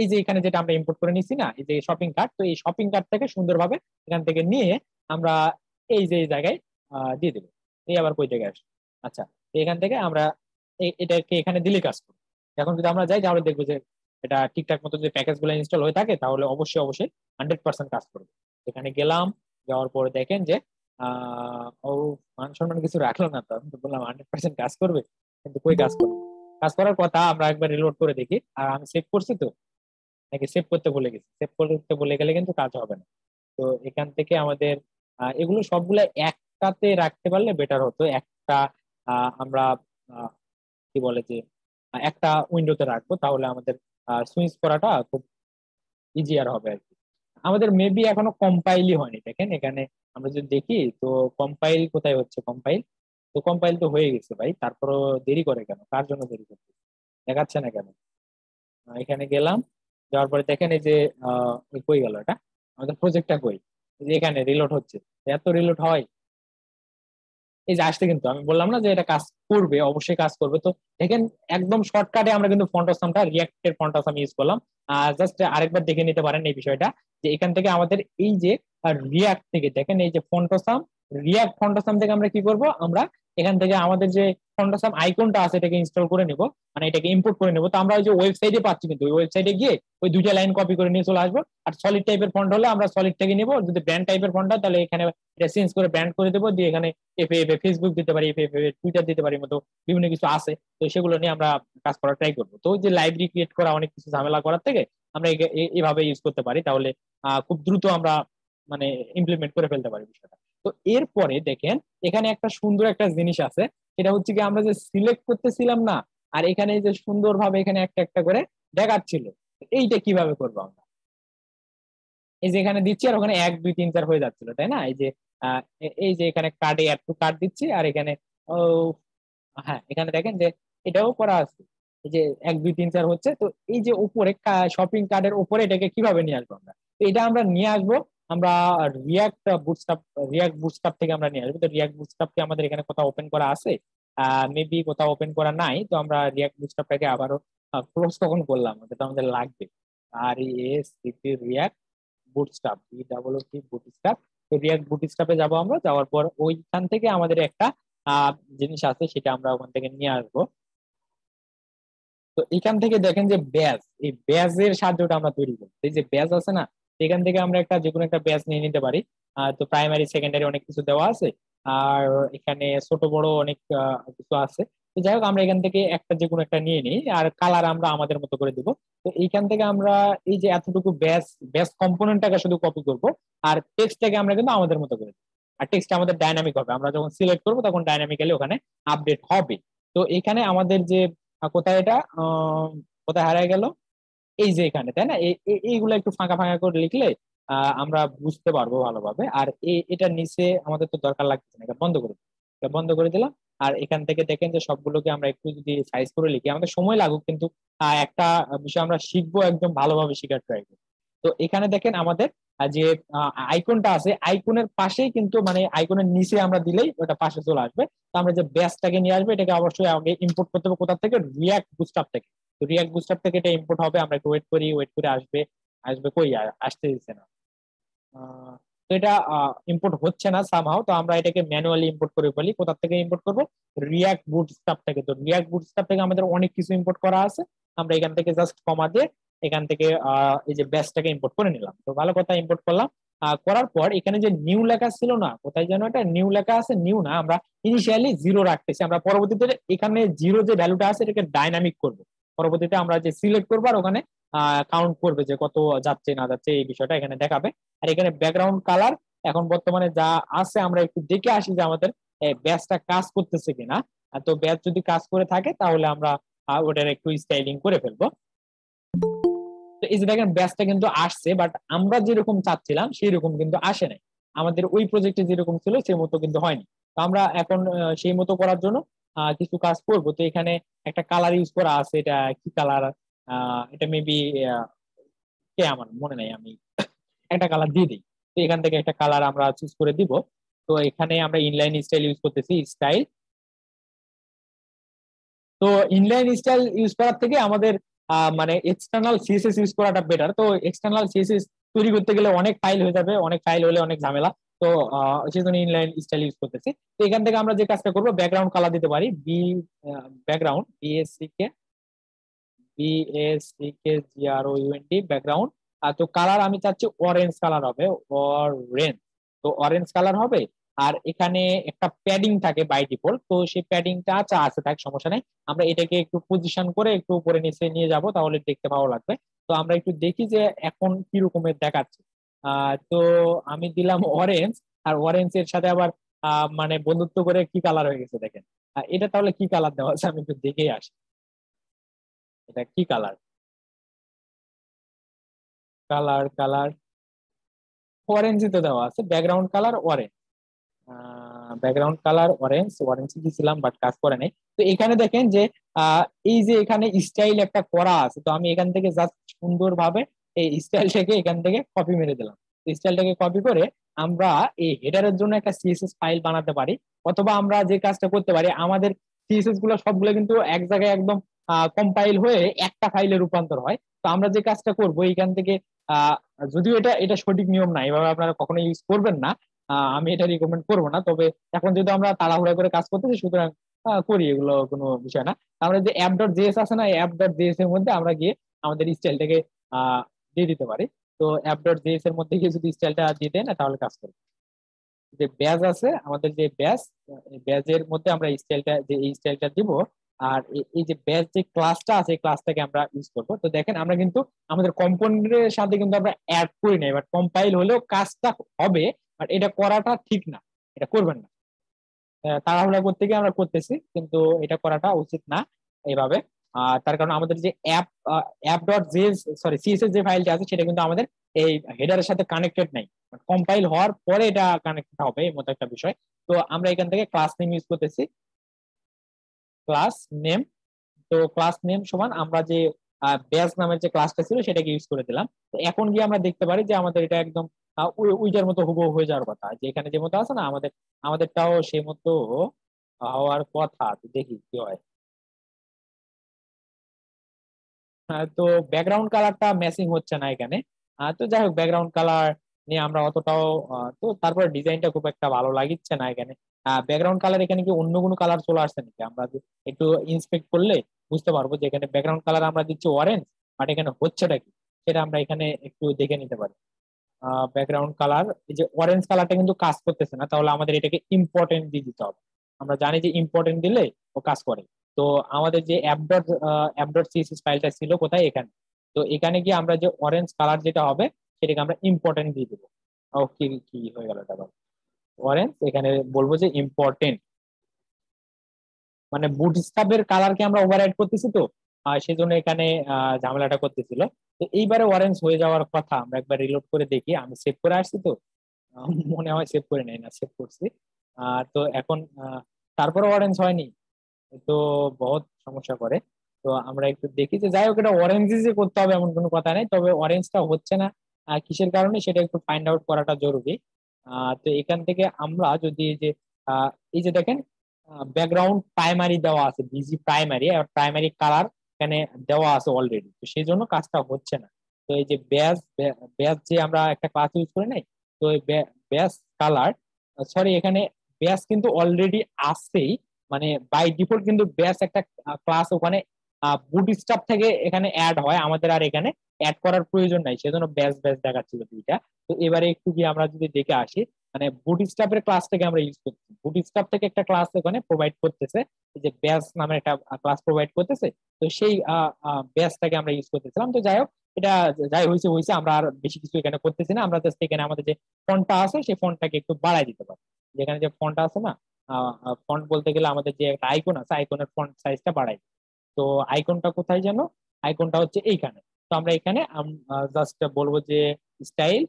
এই যে এখানে যেটা আমরা ইম্পোর্ট করে নিচ্ছি না, এই যে শপিং কার্ট, তো এই শপিং কার্ট থেকে সুন্দরভাবে এখান থেকে নিয়ে আমরা এই যে এই জায়গায় দিয়ে দেবো। এই আবার কই জায়গায় আসে, আচ্ছা, তো এখান থেকে আমরা এটাকে এখানে দিলে কাজ করবো। এখন যদি আমরা যাই তাহলে দেখবো যে এটা ঠিকঠাক মতো যদি প্যাকেজ গুলো ইনস্টল হয়ে থাকে তাহলে অবশ্যই অবশ্যই 100% কাজ করবে। এখানে গেলাম, যাওয়ার পরে দেখেন যে ও মান সম্মান কিছু রাখলো না, তো আমি তো বললাম 100% কাজ করবে, কিন্তু কই কাজ করবে। কাজ করার কথা, আমরা একবার রিলোড করে দেখি। আর আমি সেভ করছি তো, নাকি সেভ করতে ভুলে গেছি, সেভ করতে ভুলে গেলে কিন্তু কাজ হবে না। তো এখান থেকে আমাদের এগুলো সবগুলো একটাতে রাখতে পারলে বেটার হতো। একটা আমরা কি বলে যে একটা উইন্ডোতে রাখবো, তাহলে আমাদের সুইচ করাটা খুব ইজিয়ার হবে আর কি। আমাদের মেবি এখনো কম্পাইলই হয়নি, দেখেন এখানে আমরা যদি দেখি তো কম্পাইল কোথায় হচ্ছে, কম্পাইল তো কম্পাইল তো হয়ে গেছে ভাই, তারপরও দেরি করে কেন, কার জন্য দেরি করছে দেখাচ্ছে না কেন। এখানে গেলাম, যাওয়ার পরে দেখেন এই যে কই গেল এটা, আমাদের প্রজেক্টটা কই, এই যে এখানে রিলোড হচ্ছে, এত রিলোড হয়। এই যে আসছে, কিন্তু আমি বললাম না যে এটা কাজ করবে, অবশ্যই কাজ করবে। তো দেখেন একদম শর্টকাটে আমরা কিন্তু ফন্ট আসামটা রিয়াক্টের ফন্ট আসাম ইউজ করলাম। জাস্ট আরেকবার দেখে নিতে পারেন এই বিষয়টা, যে এখান থেকে আমাদের এই যে রিয়াক্ট থেকে দেখেন এই যে font Assam, react font Assam থেকে আমরা কি করব, আমরা এখান থেকে আমাদের যে ফন্ট আসাম আইকনটা আছে এটাকে ইনস্টল করে নিব, মানে এটাকে ইম্পোর্ট করে নেব। তো আমরা ওই যে ওয়েবসাইটে পাচ্ছি, কিন্তু ওই ওয়েবসাইটে গিয়ে ওই দুইটা লাইন কপি করে নিয়ে চলে আসবো। আর সলিড টাইপের ফন্ট হলে আমরা সলিড থেকে নিব, যদি ব্র্যান্ড টাইপের ফন্ট হয় তাহলে এখানে এটা চেঞ্জ করে ব্র্যান্ড করে দেবো, দিয়ে এখানে এফ এ ফেসবুক দিতে পারি, এফ এ টুইটার দিতে পারি, মতো বিভিন্ন কিছু আছে। তো সেগুলো নিয়ে আমরা কাজ করার ট্রাই করবো। তো ওই যে লাইব্রেরি ক্রিয়েট করা অনেক কিছু ঝামেলা করার থেকে আমরা এভাবে ইউজ করতে পারি, তাহলে খুব দ্রুত আমরা মানে ইমপ্লিমেন্ট করে ফেলতে পারি বিষয়টা। তো এরপরে দেখেন এখানে একটা সুন্দর একটা জিনিস আছে, সেটা হচ্ছে কি আমরা যে সিলেক্ট করতেছিলাম না, আর এখানে যে সুন্দরভাবে এখানে একটা একটা করে দেখাচ্ছিল, এইটা কিভাবে করবো আমরা, এই যে এখানে দিচ্ছি আর ওখানে 1 2 3 4 হয়ে যাচ্ছিল, তাই না? এই যে এই যে এখানে কার্ডে অ্যাড টু কার্ড দিচ্ছি, আর এখানে ও হ্যাঁ এখানে দেখেন যে এটাও করা আছে, এই যে 1 2 3 4 হচ্ছে। তো এই যে উপরে শপিং কার্ডের উপরে এটাকে কিভাবে নিয়ে আসবো আমরা, তো এটা আমরা নিয়ে আসবো আমরা রিয়াক্ট বুটস্ট্র্যাপ থেকে আমরা নিয়ে আসবো। তো রিয়াক্ট বুটস্ট্র্যাপকে আমাদের এখানে কোথাও ওপেন করা আছে, মেবি কোথাও ওপেন করা নাই। তো আমরা রিয়াক্ট বুটস্ট্র্যাপটাকে আবারও ক্লোজ কখন করলাম, এটা তো আমাদের লাগবে। আর এস রিয়াক্ট বুটস্ট্র্যাপ, বুটস্ট্র্যাপ। তো রিয়াক্ট বুটস্ট্র্যাপে যাবো আমরা, যাওয়ার পর ওইখান থেকে আমাদের একটা জিনিস আছে, সেটা আমরা ওখান থেকে নিয়ে আসবো। তো এখান থেকে দেখেন যে ব্যাজ, এই ব্যাজের সাহায্যটা আমরা তৈরি করি। এই যে ব্যাজ আছে না, এখান থেকে আমরা একটা যে কোনো একটা ব্যাজ নিয়ে নিতে পারি। তো প্রাইমারি সেকেন্ডারি অনেক কিছু দেওয়া আছে, আর এখানে ছোট বড় অনেক কিছু আছে। তো যাই হোক আমরা এখান থেকে একটা যে কোনো একটা নিয়ে নিই, আর কালার আমরা আমাদের মতো করে দিব। তো এইখান থেকে আমরা এই যে এতটুকু ব্যাজ ব্যাজ কম্পোনেন্টটাকে শুধু কপি করব, আর টেক্সটটাকে আমরা কিন্তু আমাদের মতো করে দিব। আর টেক্সট আমাদের ডাইনামিক হবে, আমরা যখন সিলেক্ট করবো তখন ডাইনামিক্যালি ওখানে আপডেট হবে। তো এখানে আমাদের যে কোথায় এটা কোথায় হারিয়ে গেল, এই যে এখানে, তাই না? এইগুলো একটু ফাঁকা ফাঁকা করে লিখলে আমরা বুঝতে পারবো ভালোভাবে। আর এটার নিচে আমাদের তো দরকার লাগছে না, এটা বন্ধ করে দিই, এটা বন্ধ করে দিলাম। আর এখান থেকে দেখেন যে সবগুলোকে আমরা একটু যদি সাইজ করে লিখি, আমাদের সময় লাগুক, কিন্তু একটা বিষয় আমরা শিখবো, একদম ভালোভাবে শেখার ট্রাই করবো। তো এখানে দেখেন আমাদের যে আইকনটা আছে, আইকনের পাশেই কিন্তু মানে আইকনের নিচে আমরা দিলেই ওটা পাশে চলে আসবে। তো আমরা যে ব্যাসটাকে নিয়ে আসবে, এটাকে অবশ্যই আগে ইম্পোর্ট করতে হবে কোথা থেকে, রিয়াক্ট বুটস্ট্র্যাপ থেকে। তো রিয়াক্ট বুটস্ট্র্যাপ থেকে এটা ইম্পোর্ট হবে, আমরা একটু ওয়েট করি, ওয়েট করে আসবে। আসবে কই, আসতে দিচ্ছে না। তো এটা ইম্পোর্ট হচ্ছে না সামহাও, তো আমরা এটাকে ম্যানুয়ালি ইম্পোর্ট করে ফেলি। কোথা থেকে ইম্পোর্ট করব, রিয়াক্ট বুটস্ট্র্যাপ থেকে। তো রিয়াক্ট বুটস্ট্র্যাপ থেকে আমাদের অনেক কিছু ইম্পোর্ট করা আছে, আমরা এখান থেকে জাস্ট কমা দিয়ে এখান থেকে এই যে ব্যাসটাকে ইম্পোর্ট করে নিলাম। তো ভালো কথা, ইম্পোর্ট করলাম। করার পর এখানে যে নিউ লেখা ছিল না, কোথায় যেন এটা নিউ লেখা আছে, নিউ না, আমরা ইনিশিয়ালি 0 রাখতেছি। আমরা পরবর্তীতে এখানে 0 যে ভ্যালুটা আছে এটাকে ডাইনামিক করব। পরবর্তীতে আমরা যে সিলেক্ট করবো আর ওখানে কাউন্ট করবে যে কত যাচ্ছে না যাচ্ছে, এই বিষয়টা এখানে দেখাবে। আর এখানে ব্যাকগ্রাউন্ড কালার এখন বর্তমানে যা আছে আমরা একটু দেখে আসি যে আমাদের ব্যাচটা কাজ করতেছে কিনা। তো ব্যাচ যদি কাজ করে থাকে তাহলে আমরা ওটার একটু স্টাইলিং করে ফেলবো। তো এই যে দেখেন ব্যাচটা কিন্তু আসছে, বাট আমরা যেরকম চাচ্ছিলাম সেই রকম কিন্তু আসে নাই। আমাদের ওই প্রজেক্টে যেরকম ছিল সেই মতো কিন্তু হয়নি। তো আমরা এখন সেই মতো করার জন্য কিছু কাজ করব। তো এখানে একটা কালার ইউজ করা আছে, এটা কি কালার, এটা মেবি কে আমার মনে নাই, আমি একটা কালার দিয়ে দিই। তো এখান থেকে একটা কালার আমরা চুজ করে দিব। তো এখানে আমরা ইনলাইন স্টাইল ইউজ করতেছি, স্টাইল। তো ইনলাইন স্টাইল ইউজ করার থেকে আমাদের মানে এক্সটার্নাল সিএসএস ইউজ করাটা বেটার। তো এক্সটার্নাল সিএসএস তৈরি করতে গেলে অনেক ফাইল হয়ে যাবে, অনেক ফাইল হলে অনেক ঝামেলা। তো সেই জন্য ইনলাইন স্টাইল ইউজ করতেছি। তো এখান থেকে আমরা যে কাজটা করবো, ব্যাকগ্রাউন্ড কালার দিতে পারি, ব্যাকগ্রাউন্ড BACK ব্যাকগ্রাউন্ড। তো কালার আমি চাচ্ছি অরেঞ্জ কালার হবে, অরেঞ্জ। তো অরেঞ্জ কালার হবে। আর এখানে একটা প্যাডিং থাকে বাই ডিফল্ট, তো সেই প্যাডিংটা আছে থাক, সমস্যা নেই। আমরা এটাকে একটু পজিশন করে একটু উপরে নিচে নিয়ে যাব, তাহলে দেখতে ভালো লাগবে। তো আমরা একটু দেখি যে এখন কি রকমের দেখাচ্ছে। তো আমি দিলাম অরেঞ্জ। আর অরেঞ্জ এর সাথে আবার মানে বন্ধুত্ব করে কি কালার হয়ে গেছে দেখেন। এটা তাহলে কি কালার দেওয়া আছে, আমি একটু দেখেই আসি এটা কি কালার। কালার কালার অরেঞ্জই তো দেওয়া আছে, background colour orange. Background colour orange, orange দিয়েছিলাম বাট কাজ করে নাই। তো এখানে দেখেন যে এই যে এখানে স্টাইল একটা করা আছে, তো আমি এখান থেকে জাস্ট সুন্দরভাবে এই স্টাইলটাকে এখান থেকে কপি মেরে দিলাম। স্টাইলটাকে কপি করে আমরা এই হেডারের জন্য একটা সিএসএস ফাইল বানাতে পারি। অথবা আমরা যে কাজটা করতে পারি, আমাদের সিএসএস গুলো সবগুলো কিন্তু এক জায়গায় একদম কম্পাইল হয়ে একটা ফাইলে রূপান্তর হয়। তো আমরা যে কাজটা করব এখান থেকে, আহ যদিও এটা এটা সঠিক নিয়ম না, এভাবে আপনারা কখনো ইউজ করবেন না, আমি এটা রিকমেন্ড করবো না। তবে এখন যদি আমরা তাড়াহুড়া করে কাজ করতেছি, সুতরাং করি, এগুলো কোনো বিষয় না। আমরা যে অ্যাপ ডট জেএস আছে না, অ্যাপ ডট জেএস এর মধ্যে আমরা গিয়ে আমাদের স্টাইলটাকে দিয়ে দিতে পারি। তো অ্যাপ ডট জেএস এর মধ্যে গিয়ে যদি স্টাইলটা দিয়ে দেয় না, তাহলে কাজ করবে। যে ব্যাজ আছে আমাদের, যে ব্যাজ, ব্যাজের মধ্যে আমরা স্টাইলটা, যে এই স্টাইলটা দিব। আর এই যে ব্যাজ যে ক্লাসটা আছে, এই ক্লাসটাকে আমরা ইউজ করবো। তো দেখেন আমরা কিন্তু আমাদের কম্পোনেন্টের সাথে কিন্তু আমরা অ্যাড করি নাই, বাট কম্পাইল হলেও কাজটা হবে। বাট এটা করাটা ঠিক না, এটা করবেন না। তাড়াহুড়া করতে গিয়ে আমরা করতেছি, কিন্তু এটা করাটা উচিত না এইভাবে। তার কারণ আমাদের যে app dot JS, sorry CSS যে ফাইলটা আছে, সেটা কিন্তু আমাদের এই হেডারের সাথে কানেক্টেড নাই। কম্পাইল হওয়ার পরে এটা কানেক্টেড হবে, এই মতো একটা বিষয়। তো আমরা এখান থেকে ক্লাস নেম ইউজ করতেছি, ক্লাস নেম। তো ক্লাস নেম সমান আমরা যে ব্যাজ নামের যে ক্লাসটা ছিল সেটাকে ইউজ করে দিলাম। তো এখন গিয়ে আমরা দেখতে পারি যে আমাদের এটা একদম ওইটার মতো হুবহু হয়ে যাওয়ার কথা, যে এখানে যে মতো আছে না, আমাদেরটাও সেই মতো হওয়ার কথা। তো দেখি কি হয়। তো ব্যাকগ্রাউন্ড কালারটা ম্যাচিং হচ্ছে না এখানে। তো যাই হোক, ব্যাকগ্রাউন্ড কালার নিয়ে আমরা অতটাও তো তারপরে ডিজাইনটা খুব একটা ভালো লাগিচ্ছে না এখানে। ব্যাকগ্রাউন্ড কালার এখানে কি অন্য কোনো কালার চলে আসছে নাকি, আমরা একটু ইন্সপেক্ট করলে বুঝতে পারবো যে এখানে ব্যাকগ্রাউন্ড কালার আমরা দিচ্ছি অরেঞ্জ, বাট এখানে হচ্ছেটা কি সেটা আমরা এখানে একটু দেখে নিতে পারি। ব্যাকগ্রাউন্ড কালার, এই যে অরেঞ্জ কালারটা কিন্তু কাজ করতেছে না, তাহলে আমাদের এটাকে ইম্পর্টেন্ট দিয়ে দিতে হবে। আমরা জানি যে ইম্পর্টেন্ট দিলে ও কাজ করে। তো আমাদের যে অ্যাপ ডট সিএসএস ফাইলটা ছিল কোথায়, এখানে। তো এখানে গিয়ে আমরা যে অরেঞ্জ কালার যেটা হবে সেটাকে আমরা ইম্পর্টেন্ট দিয়ে দেবো। ও কি কি হয়ে গেল এটা, অরেঞ্জ এখানে বলবো যে ইম্পর্টেন্ট। মানে বুটস্ট্র্যাপের কালারকে আমরা ওভাররাইড করতেছি, তো সেই জন্য এখানে ঝামেলাটা করতেছিল। তো এইবারে অরেঞ্জ হয়ে যাওয়ার কথা, আমরা একবার রিলোড করে দেখি। আমি সেভ করে আসছি তো, মনে হয় সেভ করে নেই, না সেভ করছি। তো এখন তারপরে অরেঞ্জ হয়নি, তো বহুত সমস্যা করে। তো আমরা একটু দেখি যে, যাই হোক, এটা অরেঞ্জ যে করতে হবে এমন কোনো কথা নেই, তবে অরেঞ্জটা হচ্ছে না কিসের কারণে সেটা একটু ফাইন্ড আউট করাটা জরুরি। তো এখান থেকে আমরা যদি এই যে এই যে দেখেন ব্যাকগ্রাউন্ড প্রাইমারি দেওয়া আছে, বিজি প্রাইমারি, আর প্রাইমারি কালার এখানে দেওয়া আছে অলরেডি, তো সেই জন্য কাজটা হচ্ছে না। তো এই যে ব্যাজ, ব্যাজ যে আমরা একটা ক্লাস ইউজ করে নাই, তো এই ব্যাজ কালার, সরি, এখানে ব্যাজ কিন্তু অলরেডি আছেই। মানে বাই ডিফল্ট কিন্তু ব্যাস একটা ক্লাস ওখানে বুটস্ট্র্যাপ থেকে এখানে অ্যাড হয়, আমাদের আর এখানে অ্যাড করার প্রয়োজন নাই, সেজন্য ব্যাস ব্যাস দেখাচ্ছিল দুইটা। তো এবারে একটু গিয়ে আমরা যদি দেখে আসি, মানে বুটস্ট্র্যাপের ক্লাসটাকে আমরা ইউজ করছি, বুটস্ট্র্যাপ থেকে একটা ক্লাস ওখানে প্রোভাইড করতেছে, এই যে ব্যাস নামের একটা ক্লাস প্রোভাইড করতেছে। তো সেই ব্যাসটাকে আমরা ইউজ করতেছিলাম। তো যাই হোক, এটা যাই হয়েছে হয়েছে, আমরা আর বেশি কিছু এখানে করতেছি না। আমরা জাস্ট এখানে আমাদের যে ফন্টটা আছে সেই ফন্টটাকে একটু বাড়াই দিতে পারি। যেখানে যে ফন্ট আছে না, ফন্ট বলতে গেলে আমাদের যে একটা আইকন আছে, আইকনের ফন্ট সাইজটা বাড়াই। তো তো আইকনটা কোথায় যেন, আইকনটা হচ্ছে এইখানে। তো আমরা এখানে জাস্ট বলবো যে স্টাইল,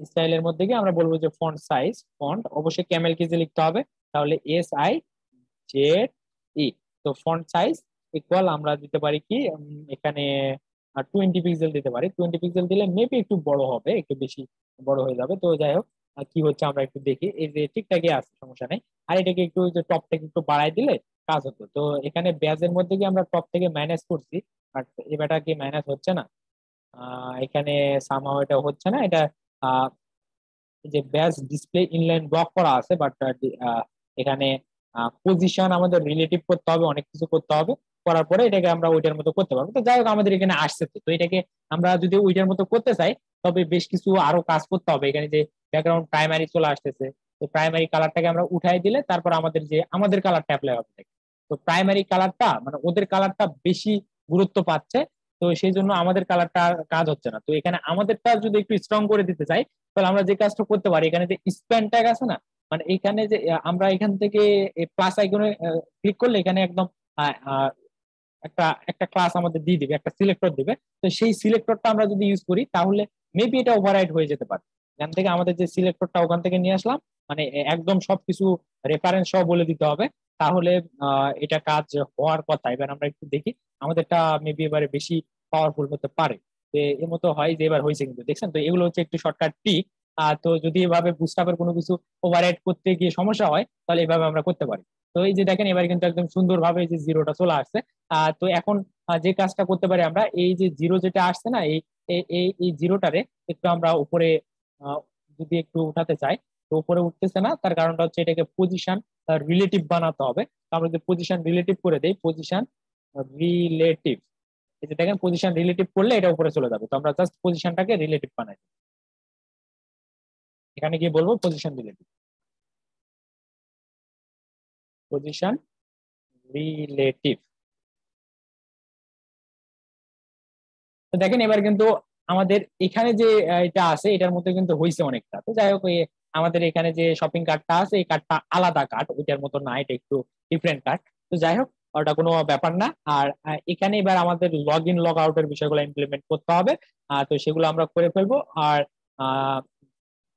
স্টাইলের মধ্যে গিয়ে আমরা বলবো যে ফন্ট সাইজ, ফন্ট অবশ্যই ক্যামেল কেজে লিখতে হবে, তাহলে SIZE। তো ফন্ট সাইজ ইকুয়াল আমরা দিতে পারি কি এখানে 20 পিক্সেল দিতে পারি। 20 পিক্সেল দিলে মেবি একটু বড় হবে, একটু বেশি বড় হয়ে যাবে। তো যাই হোক, কি হচ্ছে আমরা একটু দেখি, এই যে ঠিকঠাকই আছে, সমস্যা নেই। আর এটাকে একটু ওই যে টপ থেকে একটু বাড়াই দিলে কাজ হতো। তো এখানে ব্যাজের মধ্যে গিয়ে আমরা টপ থেকে মাইনাস করছি, বাট এবারটা কি মাইনাস হচ্ছে না, এখানে সামহাও এটা হচ্ছে না। এটা এই যে ব্যাস ডিসপ্লে ইনলাইন ব্লক করা আছে, বাট এখানে পজিশন আমাদের রিলেটিভ করতে হবে, অনেক কিছু করতে হবে, করার পরে এটাকে আমরা ওইটার মতো করতে পারবো। তো যাই হোক, আমাদের এখানে আসছে। তো এটাকে আমরা যদি ওইটার মতো করতে চাই, তবে বেশ কিছু আরো কাজ করতে হবে। এখানে যে ব্যাকগ্রাউন্ড প্রাইমারি চলে আসতেছে, তো প্রাইমারি কালারটাকে আমরা উঠাই দিলে তারপর আমাদের যে আমাদের কালারটা অ্যাপ্লাই হবে। তো প্রাইমারি কালারটা মানে ওদের কালারটা বেশি গুরুত্ব পাচ্ছে, তো সেই জন্য আমাদের কালারটা কাজ হচ্ছে না। তো এখানে আমাদেরটা যদি একটু স্ট্রং করে দিতে চাই, তাহলে আমরা যে কাজটা করতে পারি, এখানে যে স্প্যান ট্যাগ আছে না, মানে এখানে যে আমরা এখান থেকে প্লাস আইকনে ক্লিক করলে এখানে একদম আহ, আহ, একটা একটা ক্লাস আমাদের দিয়ে দিবে, একটা সিলেক্টর দিবে। তো সেই সিলেক্টরটা আমরা যদি ইউজ করি, তাহলে মেবি এটা ওভাররাইড হয়ে যেতে পারে। এখান থেকে আমাদের যে সিলেক্টরটা ওখান থেকে নিয়ে আসলাম, মানে একদম সবকিছু রেফারেন্স সহ বলে দিতে হবে, তাহলে এটা কাজ হওয়ার কথা। এবার আমরা একটু দেখি, আমাদেরটা মেবি এবারে বেশি পাওয়ারফুল হতে পারে। তো এর মতো হয় যে এবার হয়েছে, কিন্তু দেখছেন তো, এগুলো হচ্ছে একটু শর্টকাট ট্রিক। তো যদি এভাবে বুস্টআপের কোনো কিছু ওভাররাইড করতে গিয়ে সমস্যা হয়, তাহলে এভাবে আমরা করতে পারি। তো এই যে দেখেন, এবার কিন্তু একদম সুন্দরভাবে যে জিরোটা চলে আসছে। তো এখন যে কাজটা করতে পারি আমরা, এই যে জিরো যেটা আসছে না, এই এই এই- এই জিরোটারে একটু আমরা উপরে আহ, যদি একটু উঠাতে চাই, তো উপরে উঠতেছে না, তার কারণটা হচ্ছে এটাকে পজিশন রিলেটিভ বানাতে হবে। তো আমরা যদি পজিশন রিলেটিভ করে দেই, পজিশন রিলেটিভ, এই যে দেখেন পজিশন রিলেটিভ করলে এটা উপরে চলে যাবে। তো আমরা জাস্ট পজিশনটাকে রিলেটিভ বানাই, এখানে গিয়ে বলবো পজিশন রিলেটিভ, পজিশন রিলেটিভ। তো দেখেন এবার কিন্তু আমাদের এখানে যে এটা আছে, এটার মধ্যে কিন্তু হয়েছে অনেকটা। তো যাই হোক, আমাদের এখানে যে শপিং কার্টটা আছে, এই কার্টটা আলাদা কার্ট, ওইটার মতো না, এটা একটু ডিফারেন্ট কার্ট। তো যাই হোক, ওটা কোনো ব্যাপার না। আর এখানে এবার আমাদের লগ ইন লগ আউটের বিষয়গুলো ইমপ্লিমেন্ট করতে হবে। তো সেগুলো আমরা করে ফেলবো। আর আহ,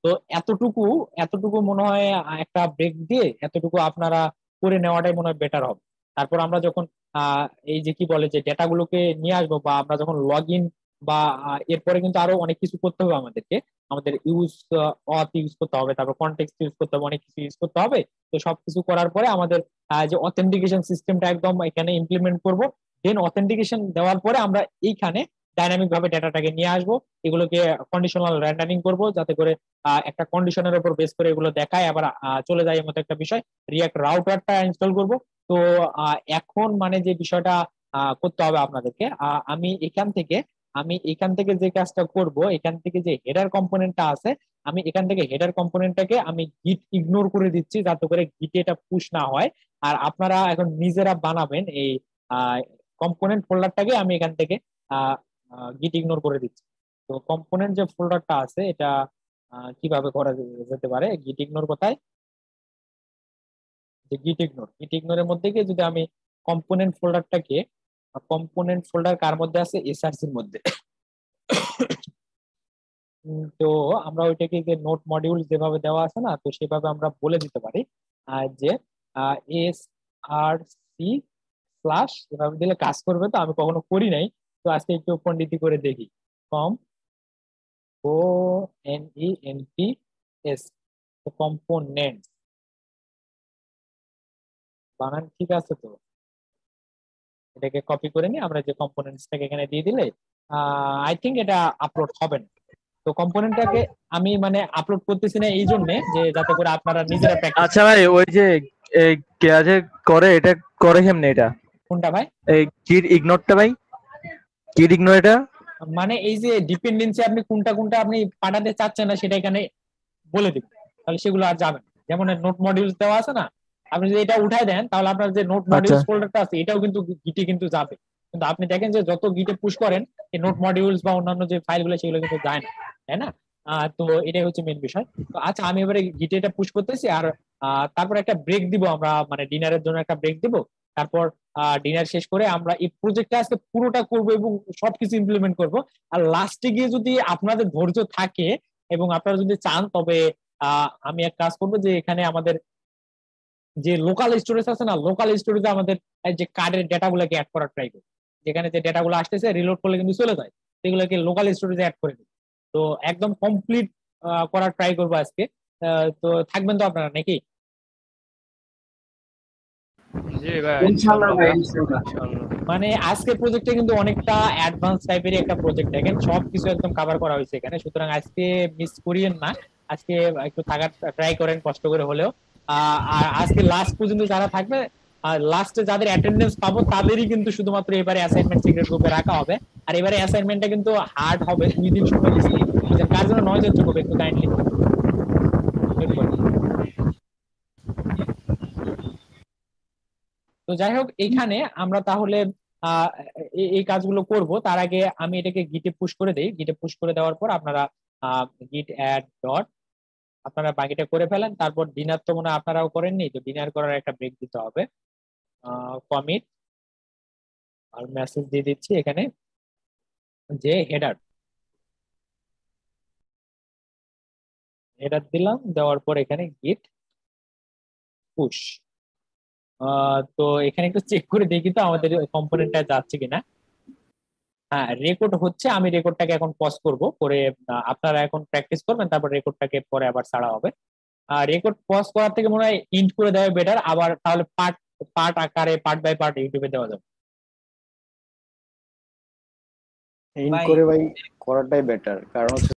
তো এতটুকু এতটুকু মনে হয় একটা ব্রেক দিয়ে এতটুকু আপনারা করে নেওয়াটাই মনে হয় বেটার হবে। তারপর আমরা যখন আহ এই যে কি বলে যে ডেটাগুলোকে নিয়ে আসবো, বা আমরা যখন লগ ইন বা এরপরে কিন্তু আরো অনেক কিছু করতে হবে আমাদেরকে, আমাদের অথ ইউজ করতে হবে, তারপর কনটেক্সট ইউজ করতে হবে, অনেক কিছু ইউজ করতে হবে। তো সবকিছু করার পরে আমাদের যে অথেন্টিকেশন সিস্টেমটা একদম এখানে ইমপ্লিমেন্ট করব। দেন অথেন্টিকেশন দেওয়ার পরে আমরা এইখানে ডাইনামিক ভাবে ডেটাটাকে নিয়ে আসবো, এগুলোকে কন্ডিশনাল র্যান্ডারিং করব, যাতে করে একটা কন্ডিশনের উপর বেস করে এগুলো দেখায়, আবার চলে যায়, এর মতো একটা বিষয়। রিয়াক্ট রাউটারটা ইনস্টল করব। তো এখন মানে যে বিষয়টা করতে হবে আপনাদেরকে, আমি এখান থেকে যে কাজটা করব, এখান থেকে যে হেডার কম্পোনেন্টটা আছে, আমি এখান থেকে হেডার কম্পোনেন্টটাকে আমি গিট ইগনোর করে দিচ্ছি, যাতে করে গিটে এটা পুশ না হয়। আর আপনারা এখন নিজেরা বানাবেন এই কম্পোনেন্ট ফোল্ডারটাকে, আমি এখান থেকে গিট ইগনোর করে দিচ্ছি। তো কম্পোনেন্ট যে ফোল্ডারটা আছে, এটা কিভাবে করা যেতে পারে, গিট ইগনোর কোথায়, যে গিট ইগনোরের মধ্যে গিয়ে যদি আমি কম্পোনেন্ট ফোল্ডারটাকে, কম্পোনেন্ট ফোল্ডার কার মধ্যে আছে, এসআরসির মধ্যে। তো আমরা ওইটাকে যে নোট মডিউল যেভাবে দেওয়া আছে না, তো সেভাবে আমরা বলে দিতে পারি যে SRC স্ল্যাশ, এভাবে দিলে কাজ করবে। তো আমি কখনো করি নাই, তো আজকে একটু পণ্ডিতি করে দেখি। কম ONENTS, কম্পোনেন্ট, বানান ঠিক আছে তো? এটাকে কপি করে নিয়ে আমরা যে কম্পোনেন্টসটাকে এখানে দিয়ে দিলে আই থিঙ্ক এটা আপলোড হবে না। তো কম্পোনেন্টটাকে আমি মানে আপলোড করতেছি না এই জন্য যে যাতে করে আপনারা নিজেরা প্র্যাকটিস। আচ্ছা ভাই, ওই যে এই কে যে করে এটা করে কেমনে এটা? কোনটা ভাই? এই কিড ইগনোরটা ভাই, কিড ইগনোর এটা মানে এই যে ডিপেন্ডেন্সি আপনি কোনটা কোনটা আপনি পাঠাতে চাচ্ছেন না, সেটা এখানে বলে দিব, তাহলে সেগুলো আর যাবে না। যেমন নোট মডিউলস দেওয়া আছে না, আপনি যদি এটা উঠাই দেন, তাহলে আপনার যে নোট আচ্ছা মডিউলস ফোল্ডারটা আছে, এটাও কিন্তু গিটে কিন্তু যাবে। কিন্তু আপনি দেখেন যে যত গিটে পুশ করেন, এই নোট মডিউলস বা অন্যান্য যে ফাইলগুলো সেগুলো কিন্তু যায় না, তাই না? তো এটাই হচ্ছে মেন বিষয়। তো আচ্ছা, আমি এবারে গিটে এটা পুশ করতেছি, আর তারপর একটা ব্রেক দিব আমরা, মানে ডিনারের জন্য একটা ব্রেক দিব। তারপর ডিনার শেষ করে আমরা এই প্রজেক্টটা আজকে পুরোটা করব এবং সবকিছু ইমপ্লিমেন্ট করব। আর লাস্টে গিয়ে যদি আপনাদের ধৈর্য থাকে এবং আপনারা যদি চান, তবে আমি এক কাজ করবো যে এখানে আমাদের যে লোকাল স্টোরেজ আছে না, লোকাল স্টোরেজে আমাদের এই যে কার্ডের ডেটাগুলোকে অ্যাড করার ট্রাই করবো। যেখানে যে ডেটাগুলো আসতেছে রিলোড করলে কিন্তু চলে যায়, সেগুলোকে লোকাল স্টোরেজে অ্যাড করে দিই। তো একদম কমপ্লিট করার ট্রাই করবো আজকে। তো থাকবেন তো আপনারা নাকি? জি ভাই, ইনশাআল্লাহ ভাই, ইনশাআল্লাহ। মানে আজকের প্রজেক্টটা কিন্তু অনেকটা অ্যাডভান্স টাইপের একটা প্রজেক্ট, দেখেন সবকিছু একদম কভার করা হয়েছে এখানে। সুতরাং আজকে মিস করিয়েন না, আজকে একটু থাকার ট্রাই করেন কষ্ট করে হলেও। আর আজকে লাস্ট পর্যন্ত যারা থাকবে, আর লাস্টে যাদের অ্যাটেন্ডেন্স পাবো তাদেরই কিন্তু শুধুমাত্র এবারে অ্যাসাইনমেন্ট সিক্রেট গ্রুপে রাখা হবে। আর এবারে অ্যাসাইনমেন্টটা কিন্তু হার্ড হবে, 2 দিন সময় দিচ্ছি। কার জন্য নয় যাচ্ছে করবে একটু কাইন্ডলি। তো যাই হোক, এইখানে আমরা তাহলে আহ এই কাজগুলো করব। তার আগে আমি এটাকে গিটে পুশ করে দেই। গিটে পুশ করে দেওয়ার পর আপনারা গিট অ্যাড ডট আপনারা বাকিটা করে ফেলেন। তারপর ডিনার তো মনে হয় আপনারাও করেননি, তো ডিনার করার একটা ব্রেক দিতে হবে। কমিট আর মেসেজ দিয়ে দিচ্ছি এখানে যে হেডার হেডার দিলাম, দেওয়ার পর এখানে গিট পুশ। তো এখানে একটু চেক করে দেখি তো আমাদের কম্পোনেন্টটা যাচ্ছে কিনা। হ্যাঁ, রেকর্ড হচ্ছে। আমি রেকর্ডটাকে এখন পজ করব, করে আপনারা এখন প্র্যাকটিস করবেন, তারপর রেকর্ডটাকে পরে আবার ছাড়া হবে। রেকর্ড পজ করার থেকে মনে হয় ইন্ট করে দেওয়া বেটার, আবার তাহলে পার্ট পার্ট আকারে পার্ট বাই পার্ট ইউটিউবে দেওয়া যাবে। ইন করে ভাই করাটাই বেটার, কারণ হচ্ছে